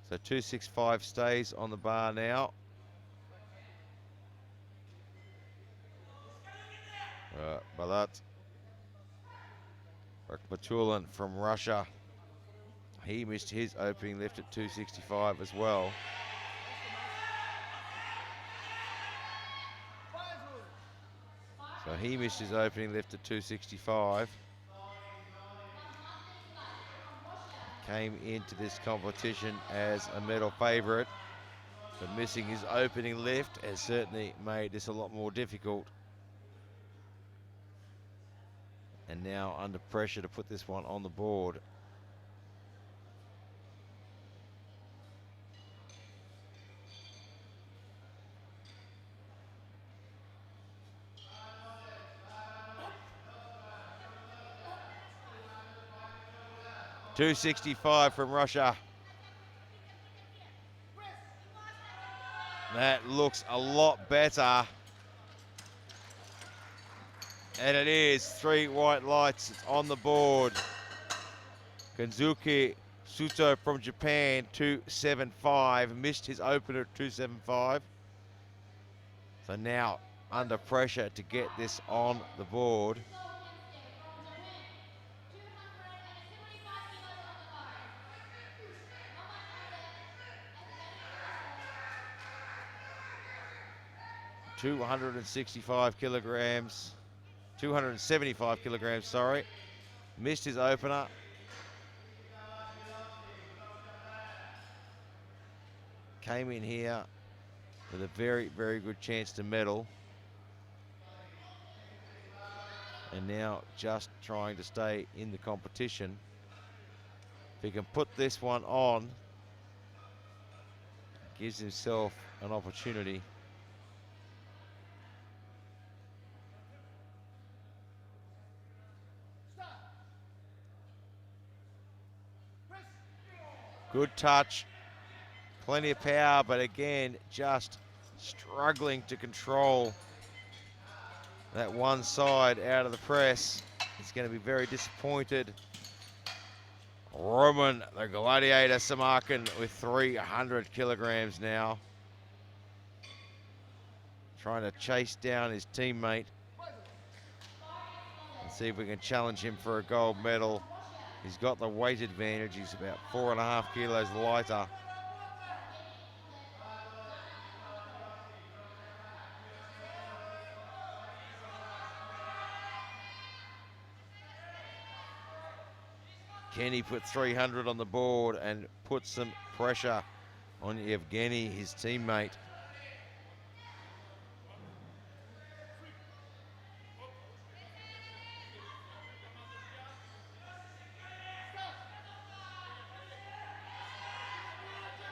So 265 stays on the bar now. Balat Rakhmatulin from Russia. He missed his opening lift at 265 as well. So he missed his opening lift at 265. Came into this competition as a medal favourite, but missing his opening lift has certainly made this a lot more difficult. And now under pressure to put this one on the board. .265 from Russia. That looks a lot better. And it is 3 white lights. It's on the board. Kensuke Suto from Japan, 275. Missed his opener at 275. So now under pressure to get this on the board. .265 kilograms. 275 kilograms, sorry. Missed his opener. Came in here with a very, very good chance to medal. And now just trying to stay in the competition. If he can put this one on, gives himself an opportunity. Good touch, plenty of power, but again, just struggling to control that one side out of the press. He's going to be very disappointed. Roman, the Gladiator Samarkand, with 300 kilograms now. Trying to chase down his teammate and see if we can challenge him for a gold medal. He's got the weight advantage. He's about 4.5 kilos lighter. Kenny put 300 on the board and put some pressure on Evgeny, his teammate.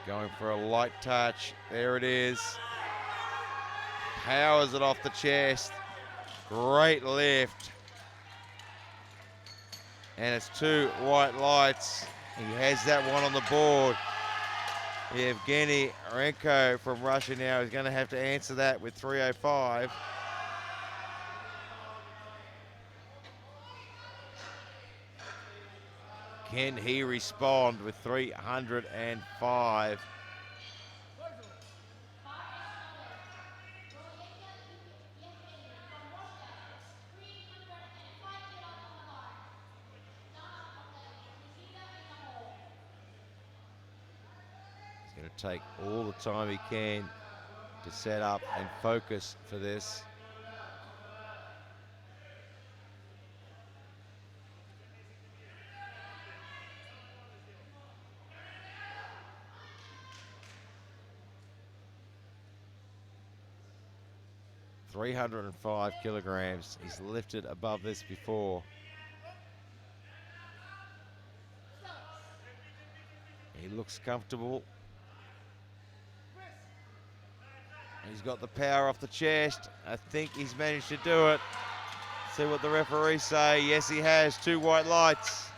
Going for a light touch. There it is. Powers it off the chest. Great lift. And it's 2 white lights. He has that one on the board. Evgeny Renko from Russia now is going to have to answer that with 305. Can he respond with 305? He's going to take all the time he can to set up and focus for this. .305 kilograms. He's lifted above this before. He looks comfortable. He's got the power off the chest. I think he's managed to do it. See what the referees say. Yes, he has. 2 white lights.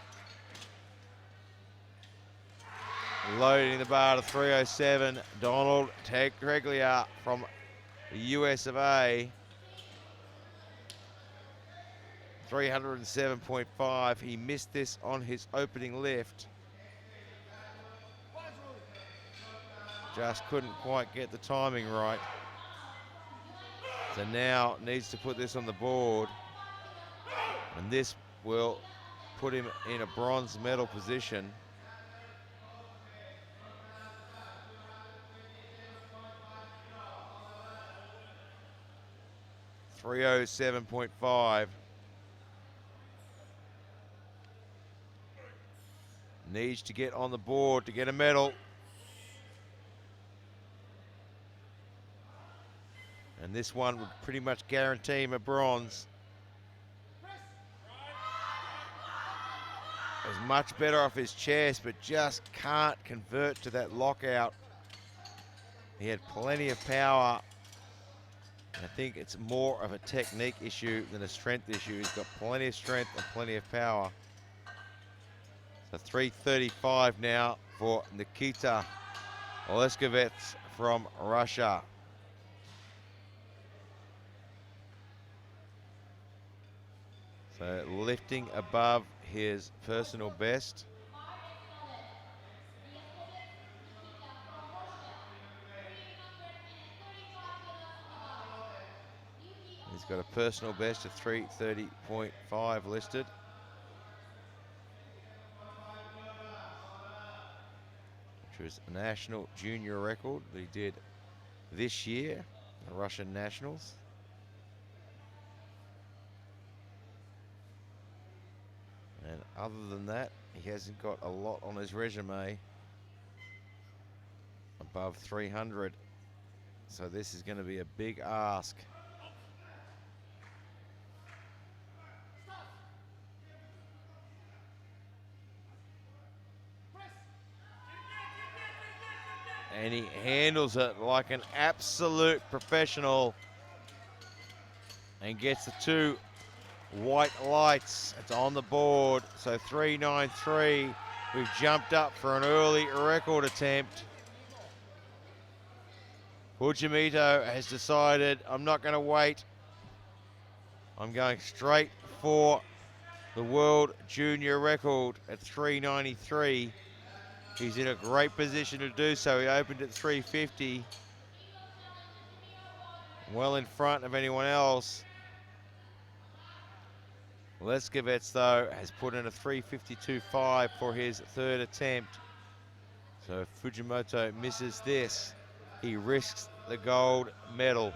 Loading the bar to 307. Donald Tegreglia from the US of A. 307.5. He missed this on his opening lift. Just couldn't quite get the timing right. So now needs to put this on the board. And this will put him in a bronze medal position. .307.5. Needs to get on the board to get a medal. And this one would pretty much guarantee him a bronze. Was much better off his chest, but just can't convert to that lockout. He had plenty of power. I think it's more of a technique issue than a strength issue. He's got plenty of strength and plenty of power. So 335 now for Nikita Oleskovets from Russia. So lifting above his personal best. He's got a personal best of 330.5 listed. Which was a national junior record that he did this year, the Russian Nationals. And other than that, he hasn't got a lot on his resume above 300. So this is going to be a big ask. And he handles it like an absolute professional and gets the two white lights. It's on the board. So 393. We've jumped up for an early record attempt. Fujimoto has decided, I'm not going to wait. I'm going straight for the world junior record at 393. He's in a great position to do so. He opened at 350. Well in front of anyone else. Leskovets, though, has put in a 352.5 for his third attempt. So if Fujimoto misses this, he risks the gold medal.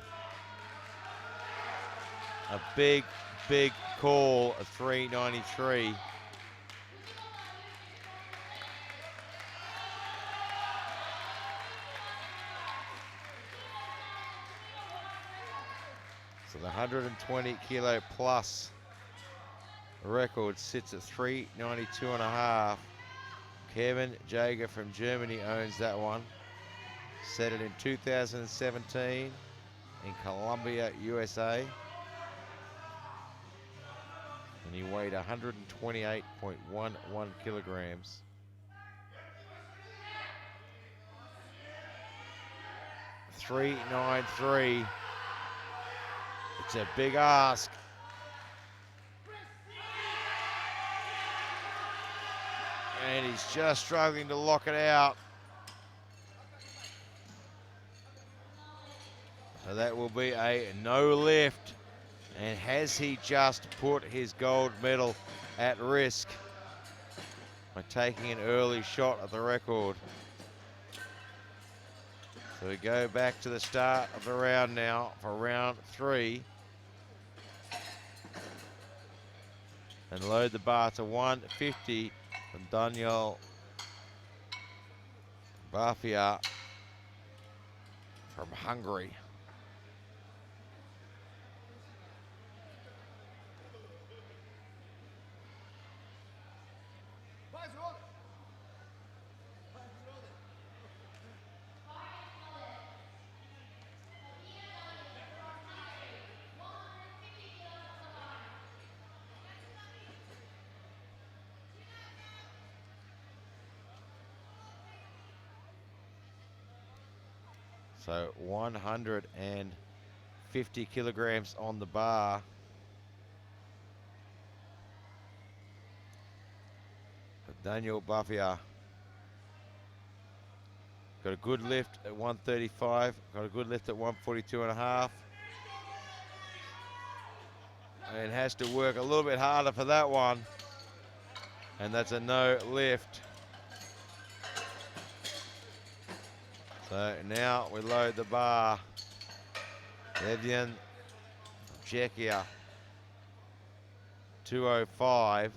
A big, big call of 393. So the 120 kilo plus record sits at 392.5. Kevin Jager from Germany owns that one. Set it in 2017 in Columbia, USA. And he weighed 128.11 kilograms. .393. It's a big ask. And he's just struggling to lock it out. So that will be a no lift. And has he just put his gold medal at risk by taking an early shot at the record? So we go back to the start of the round now for round 3. And load the bar to 150 from Daniel Bafia from Hungary. So 150 kilograms on the bar. Daniel Buffia. Got a good lift at 135. Got a good lift at 142.5. And has to work a little bit harder for that one. And that's a no lift. So now we load the bar. Evian Czechia, 205.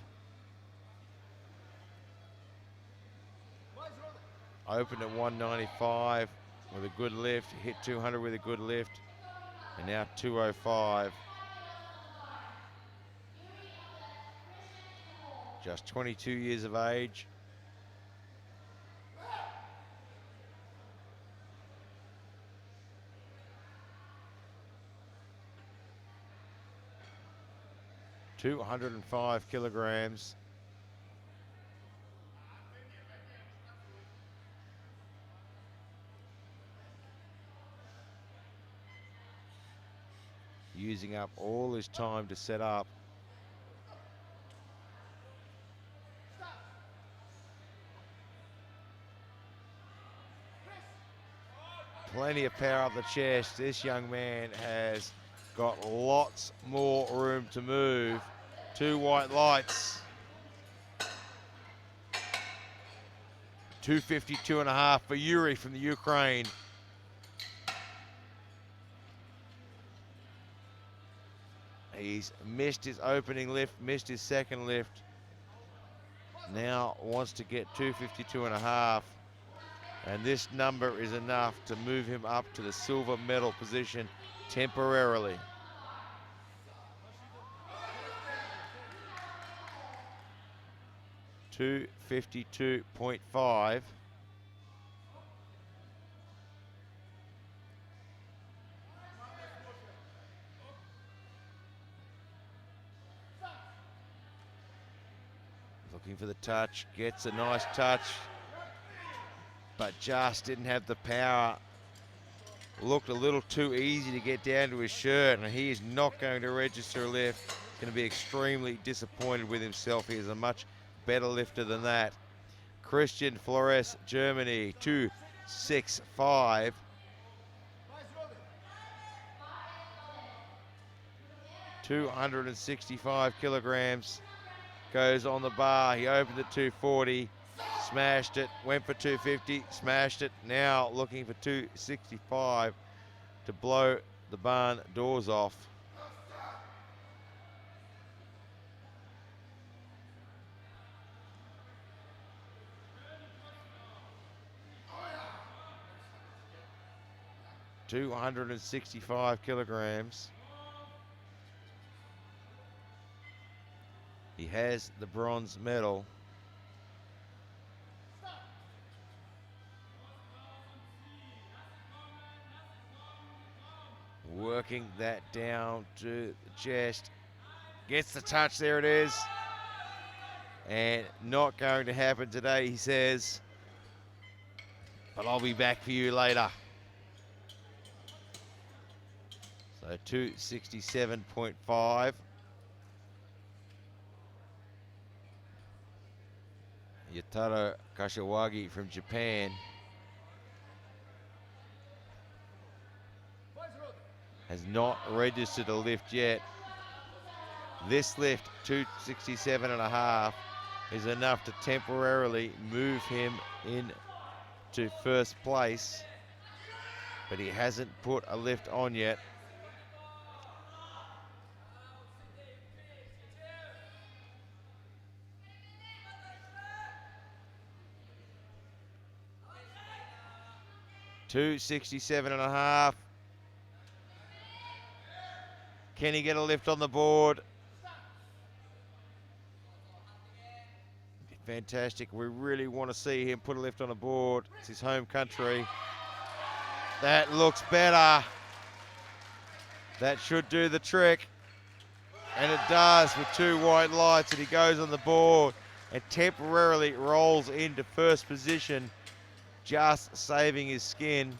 Opened at 195 with a good lift, hit 200 with a good lift, and now 205. Just 22 years of age. $205 kilograms. Using up all his time to set up. Plenty of power up the chest. This young man has got lots more room to move. 2 white lights. 252.5 for Yuri from the Ukraine. He's missed his opening lift, missed his second lift. Now wants to get 252.5. And this number is enough to move him up to the silver medal position temporarily. $252.5. Looking for the touch, gets a nice touch, but just didn't have the power. Looked a little too easy to get down to his shirt, and he is not going to register a lift. He's going to be extremely disappointed with himself. He is a much better lifter than that. Christian Flores, Germany, 265. $265 kilograms. Goes on the bar. He opened at 240, smashed it, went for 250, smashed it. Now looking for 265 to blow the barn doors off. $265 kilograms. He has the bronze medal. Working that down to the chest. Gets the touch, there it is. And not going to happen today, he says. But I'll be back for you later. So 267.5. Yataro Kashiwagi from Japan has not registered a lift yet. This lift, 267.5, is enough to temporarily move him into first place, but he hasn't put a lift on yet. $267.5. Can he get a lift on the board? Fantastic. We really want to see him put a lift on the board. It's his home country. That looks better. That should do the trick. And it does with 2 white lights, and he goes on the board and temporarily rolls into first position, just saving his skin.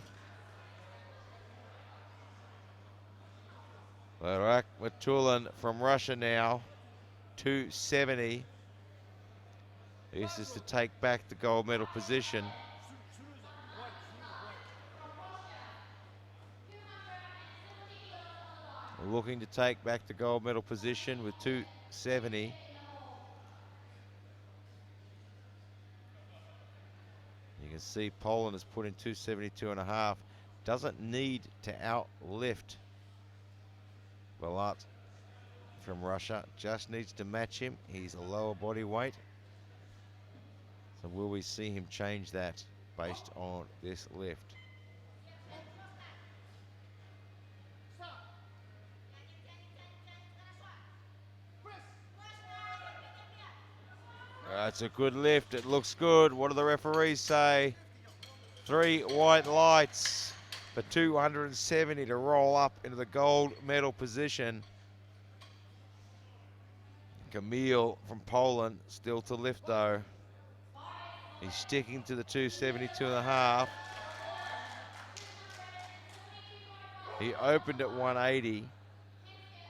Barak Matulin from Russia now, 270. This is to take back the gold medal position. Looking to take back the gold medal position with 270. You can see Poland has put in 272.5. Doesn't need to outlift Velat from Russia. Just needs to match him. He's a lower body weight. So will we see him change that based on this lift? It's a good lift. It looks good. What do the referees say? 3 white lights for 270 to roll up into the gold medal position. Kamil from Poland still to lift though. He's sticking to the 272.5. He opened at 180,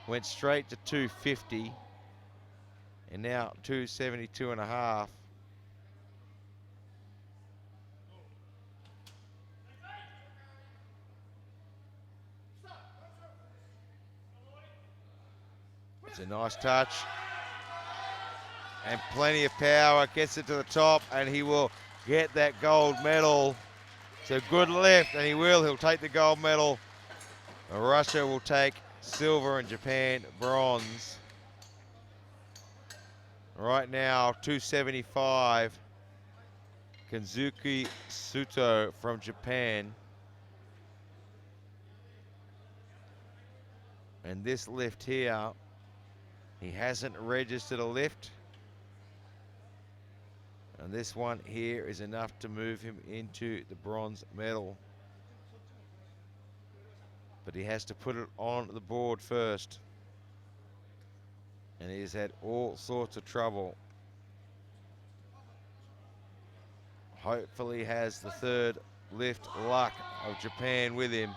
went straight to 250, and now 272.5. It's a nice touch. And plenty of power, gets it to the top, and he will get that gold medal. It's a good lift, and he will. He'll take the gold medal. Russia will take silver and Japan bronze. Right now, 275. Kensuke Suto from Japan. And this lift here, he hasn't registered a lift. And this one here is enough to move him into the bronze medal. But he has to put it on the board first. And he's had all sorts of trouble. Hopefully has the third lift luck of Japan with him.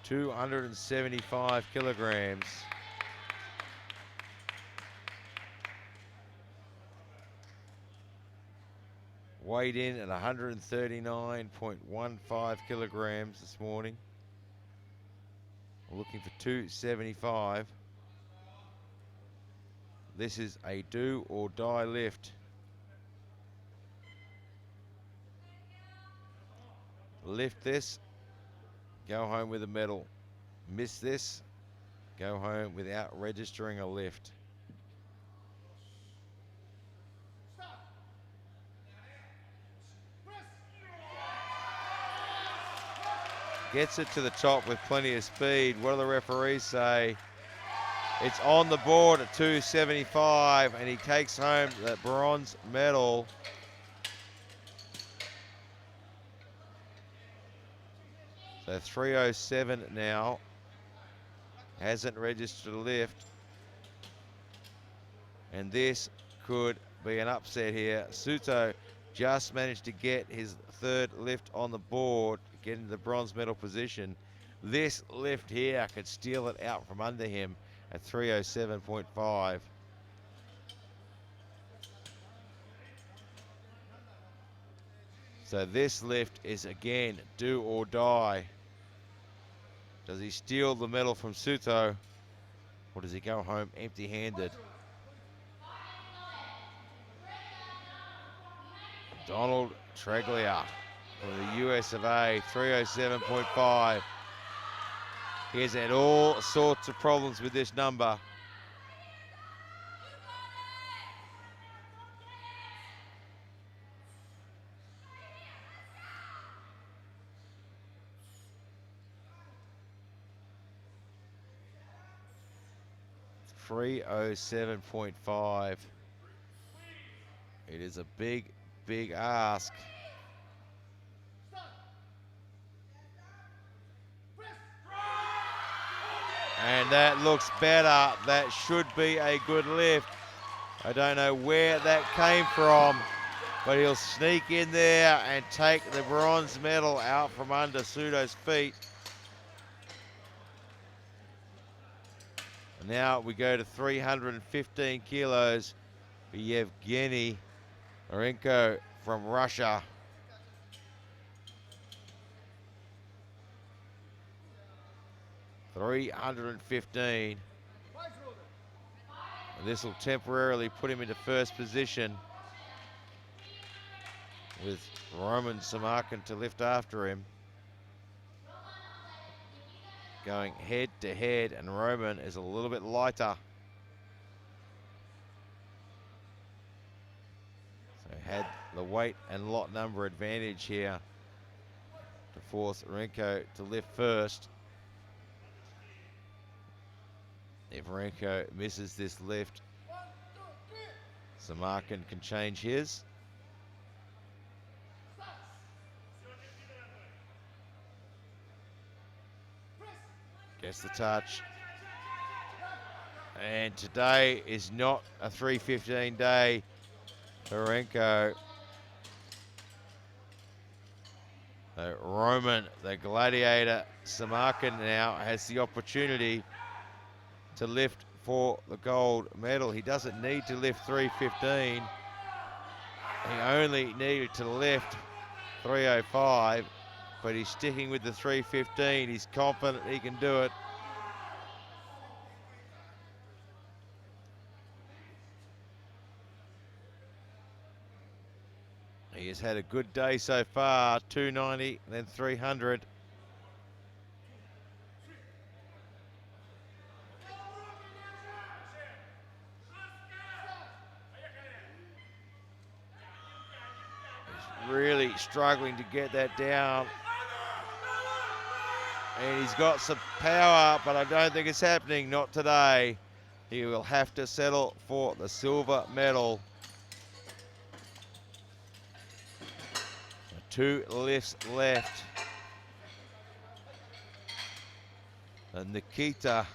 275 kilograms. Weighed in at 139.15 kilograms this morning. Looking for 275. This is a do or die lift. Lift this, go home with a medal. Miss this, go home without registering a lift. Gets it to the top with plenty of speed. What do the referees say? It's on the board at 275, and he takes home the bronze medal. So 307 now. Hasn't registered a lift. And this could be an upset here. Suto just managed to get his third lift on the board, get into the bronze medal position. This lift here could steal it out from under him at 307.5. So this lift is again do or die. Does he steal the medal from Suto, or does he go home empty-handed? Donald Treglia from the US of A, 307.5. He has had all sorts of problems with this number. $307.5. It is a big ask. And that looks better. That should be a good lift. I don't know where that came from, but he'll sneak in there and take the bronze medal out from under Suto's feet. Now we go to 315 kilos for Yevgeny Marenko from Russia. $315. And this will temporarily put him into first position with Roman Samarkin to lift after him. Going head to head, and Roman is a little bit lighter. So had the weight and lot number advantage here to force Marenko to lift first. If Marenko misses this lift, Samarkin can change his. Gets the touch. And today is not a 3:15 day for Marenko. So Roman, the gladiator, Samarkin now has the opportunity to lift for the gold medal. He doesn't need to lift 3:15. He only needed to lift 3:05. But he's sticking with the 3:15. He's confident he can do it. He has had a good day so far, 290, then 300. He's really struggling to get that down. And he's got some power, but I don't think it's happening, not today. He will have to settle for the silver medal. 2 lifts left. And Nikita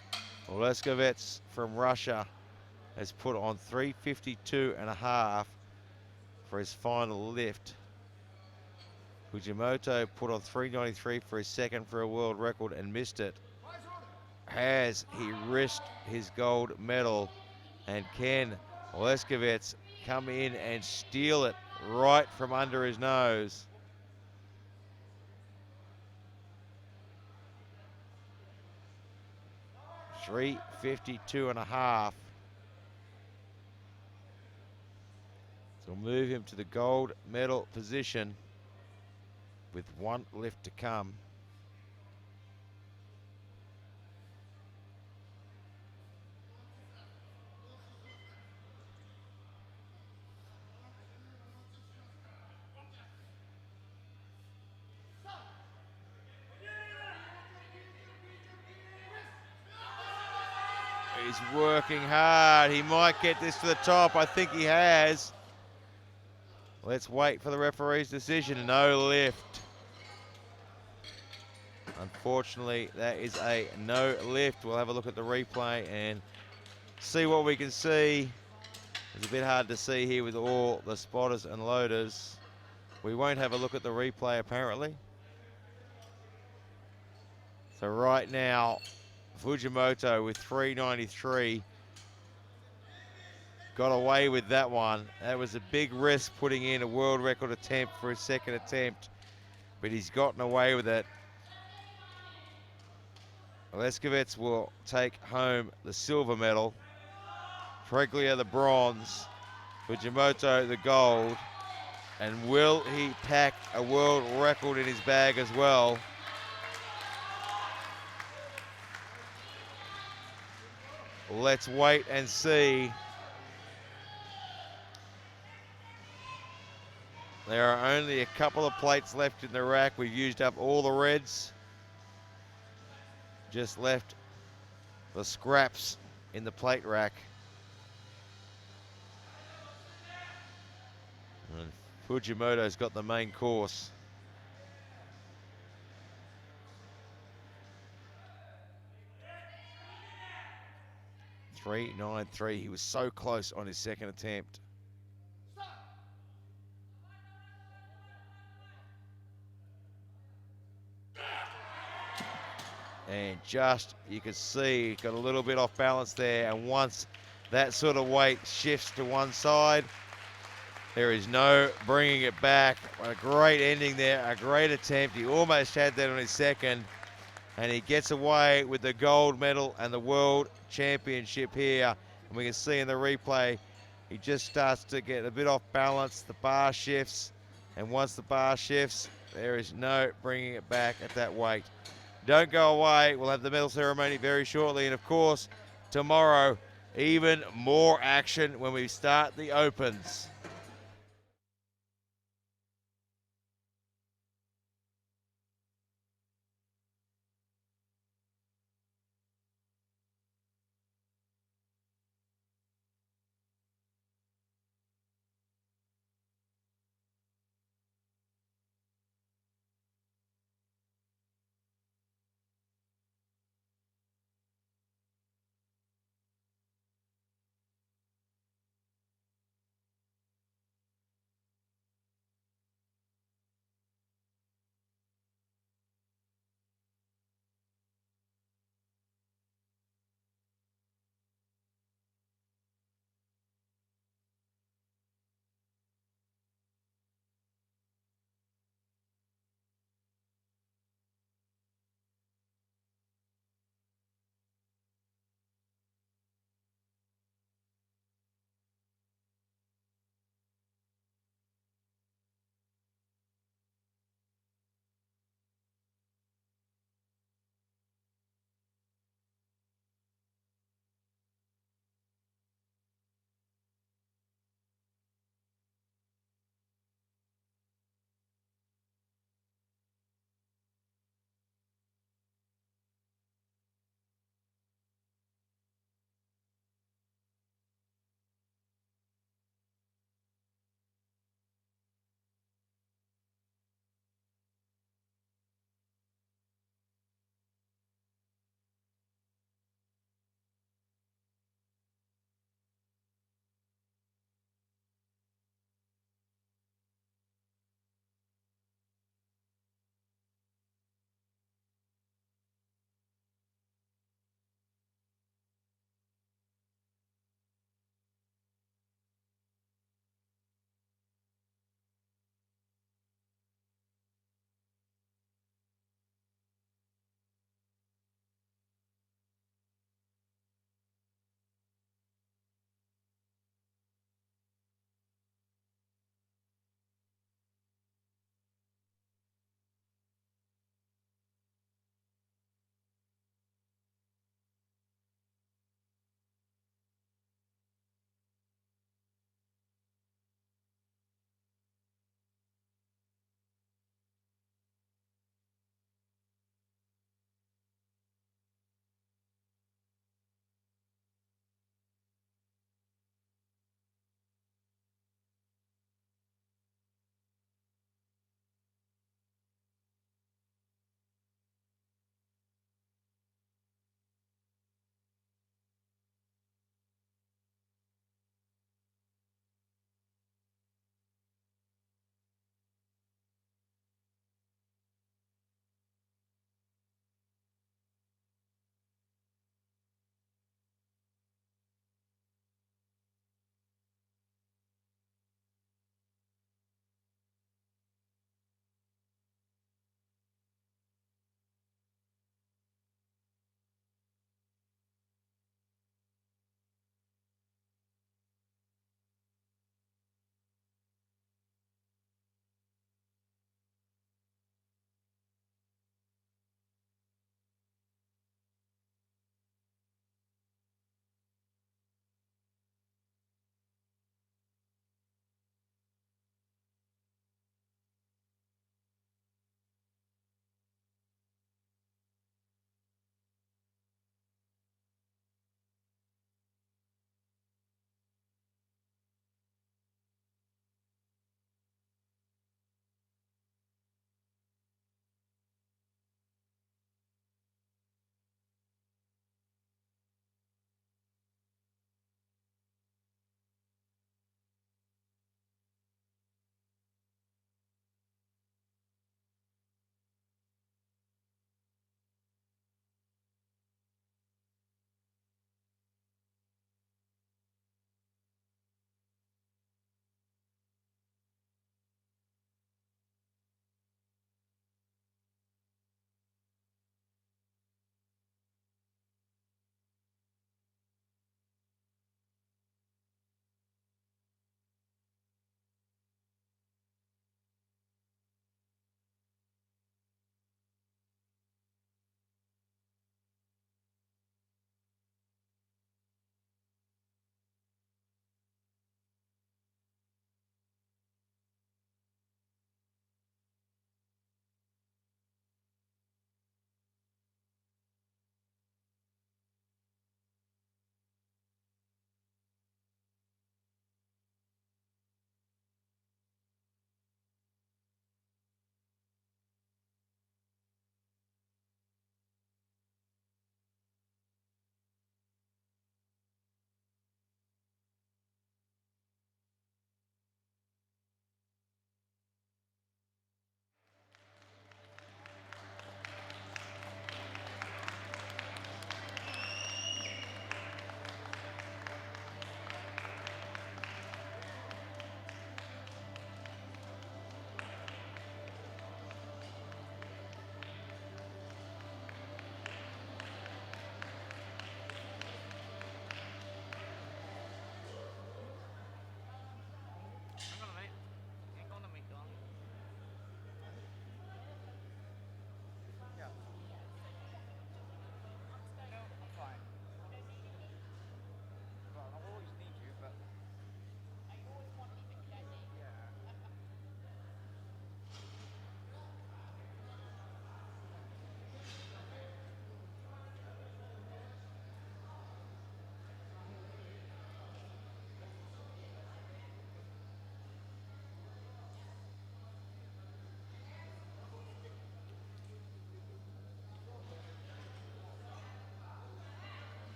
Oleskovets from Russia has put on 352.5 for his final lift. Fujimoto put on 393 for his second for a world record and missed it. Has he risked his gold medal? And can Oleskovets come in and steal it right from under his nose? $352.5. So we'll move him to the gold medal position with 1 lift to come. He's working hard. He might get this to the top. I think he has. Let's wait for the referee's decision. No lift. Unfortunately, that is a no lift. We'll have a look at the replay and see what we can see. It's a bit hard to see here with all the spotters and loaders. We won't have a look at the replay apparently. So right now, Fujimoto with 393 got away with that one. That was a big risk, putting in a world record attempt for his second attempt, but he's gotten away with it. Oleskovets will take home the silver medal. Preglia the bronze. Fujimoto the gold. And will he pack a world record in his bag as well? Let's wait and see. There are only a couple of plates left in the rack. We've used up all the reds. Just left the scraps in the plate rack. And Fujimoto's got the main course. .393. He was so close on his second attempt. And just, you can see, got a little bit off balance there. And once that sort of weight shifts to one side, there is no bringing it back. A great ending there, a great attempt. He almost had that on his second. And he gets away with the gold medal and the world championship here. And we can see in the replay, he just starts to get a bit off balance. The bar shifts. And once the bar shifts, there is no bringing it back at that weight. Don't go away. We'll have the medal ceremony very shortly. And of course, tomorrow, even more action when we start the Opens.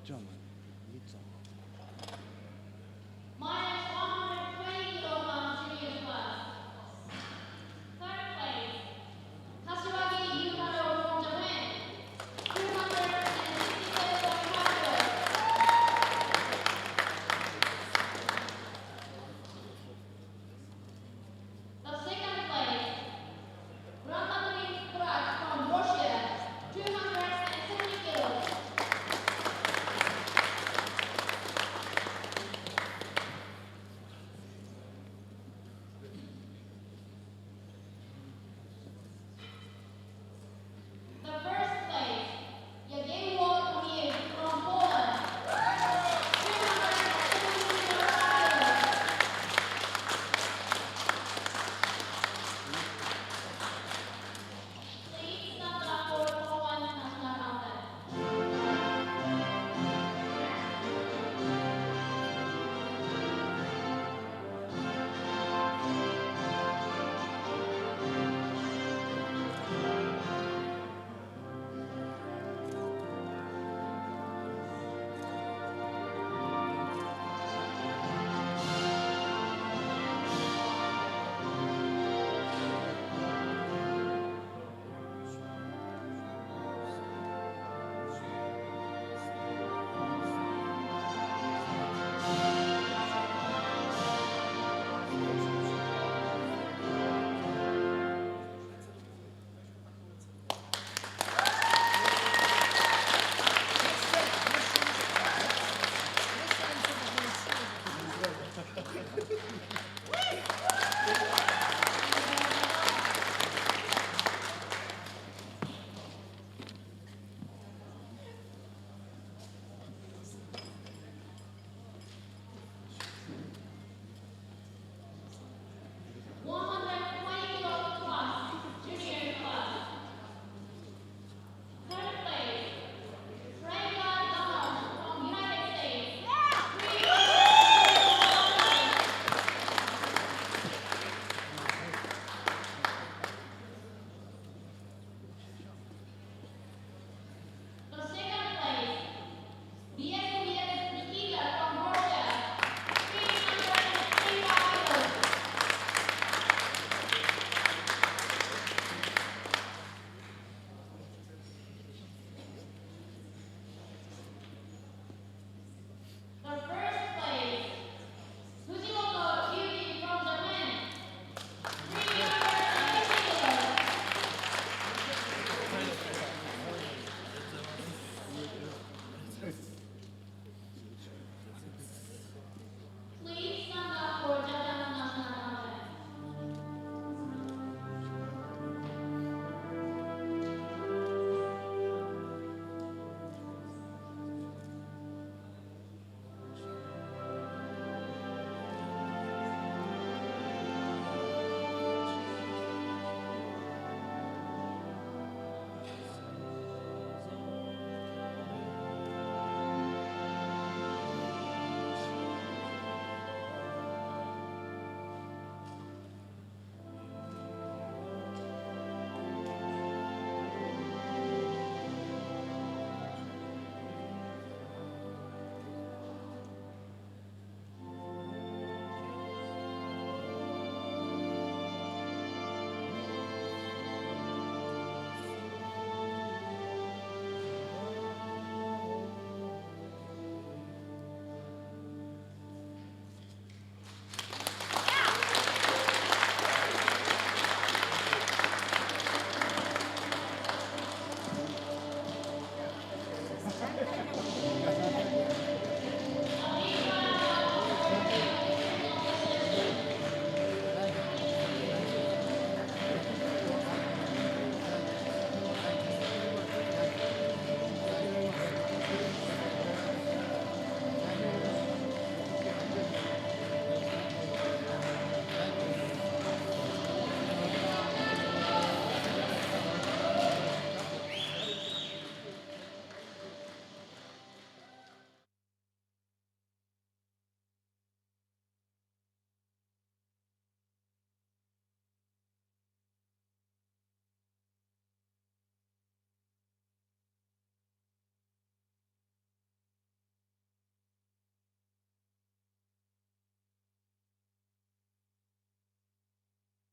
Gentlemen.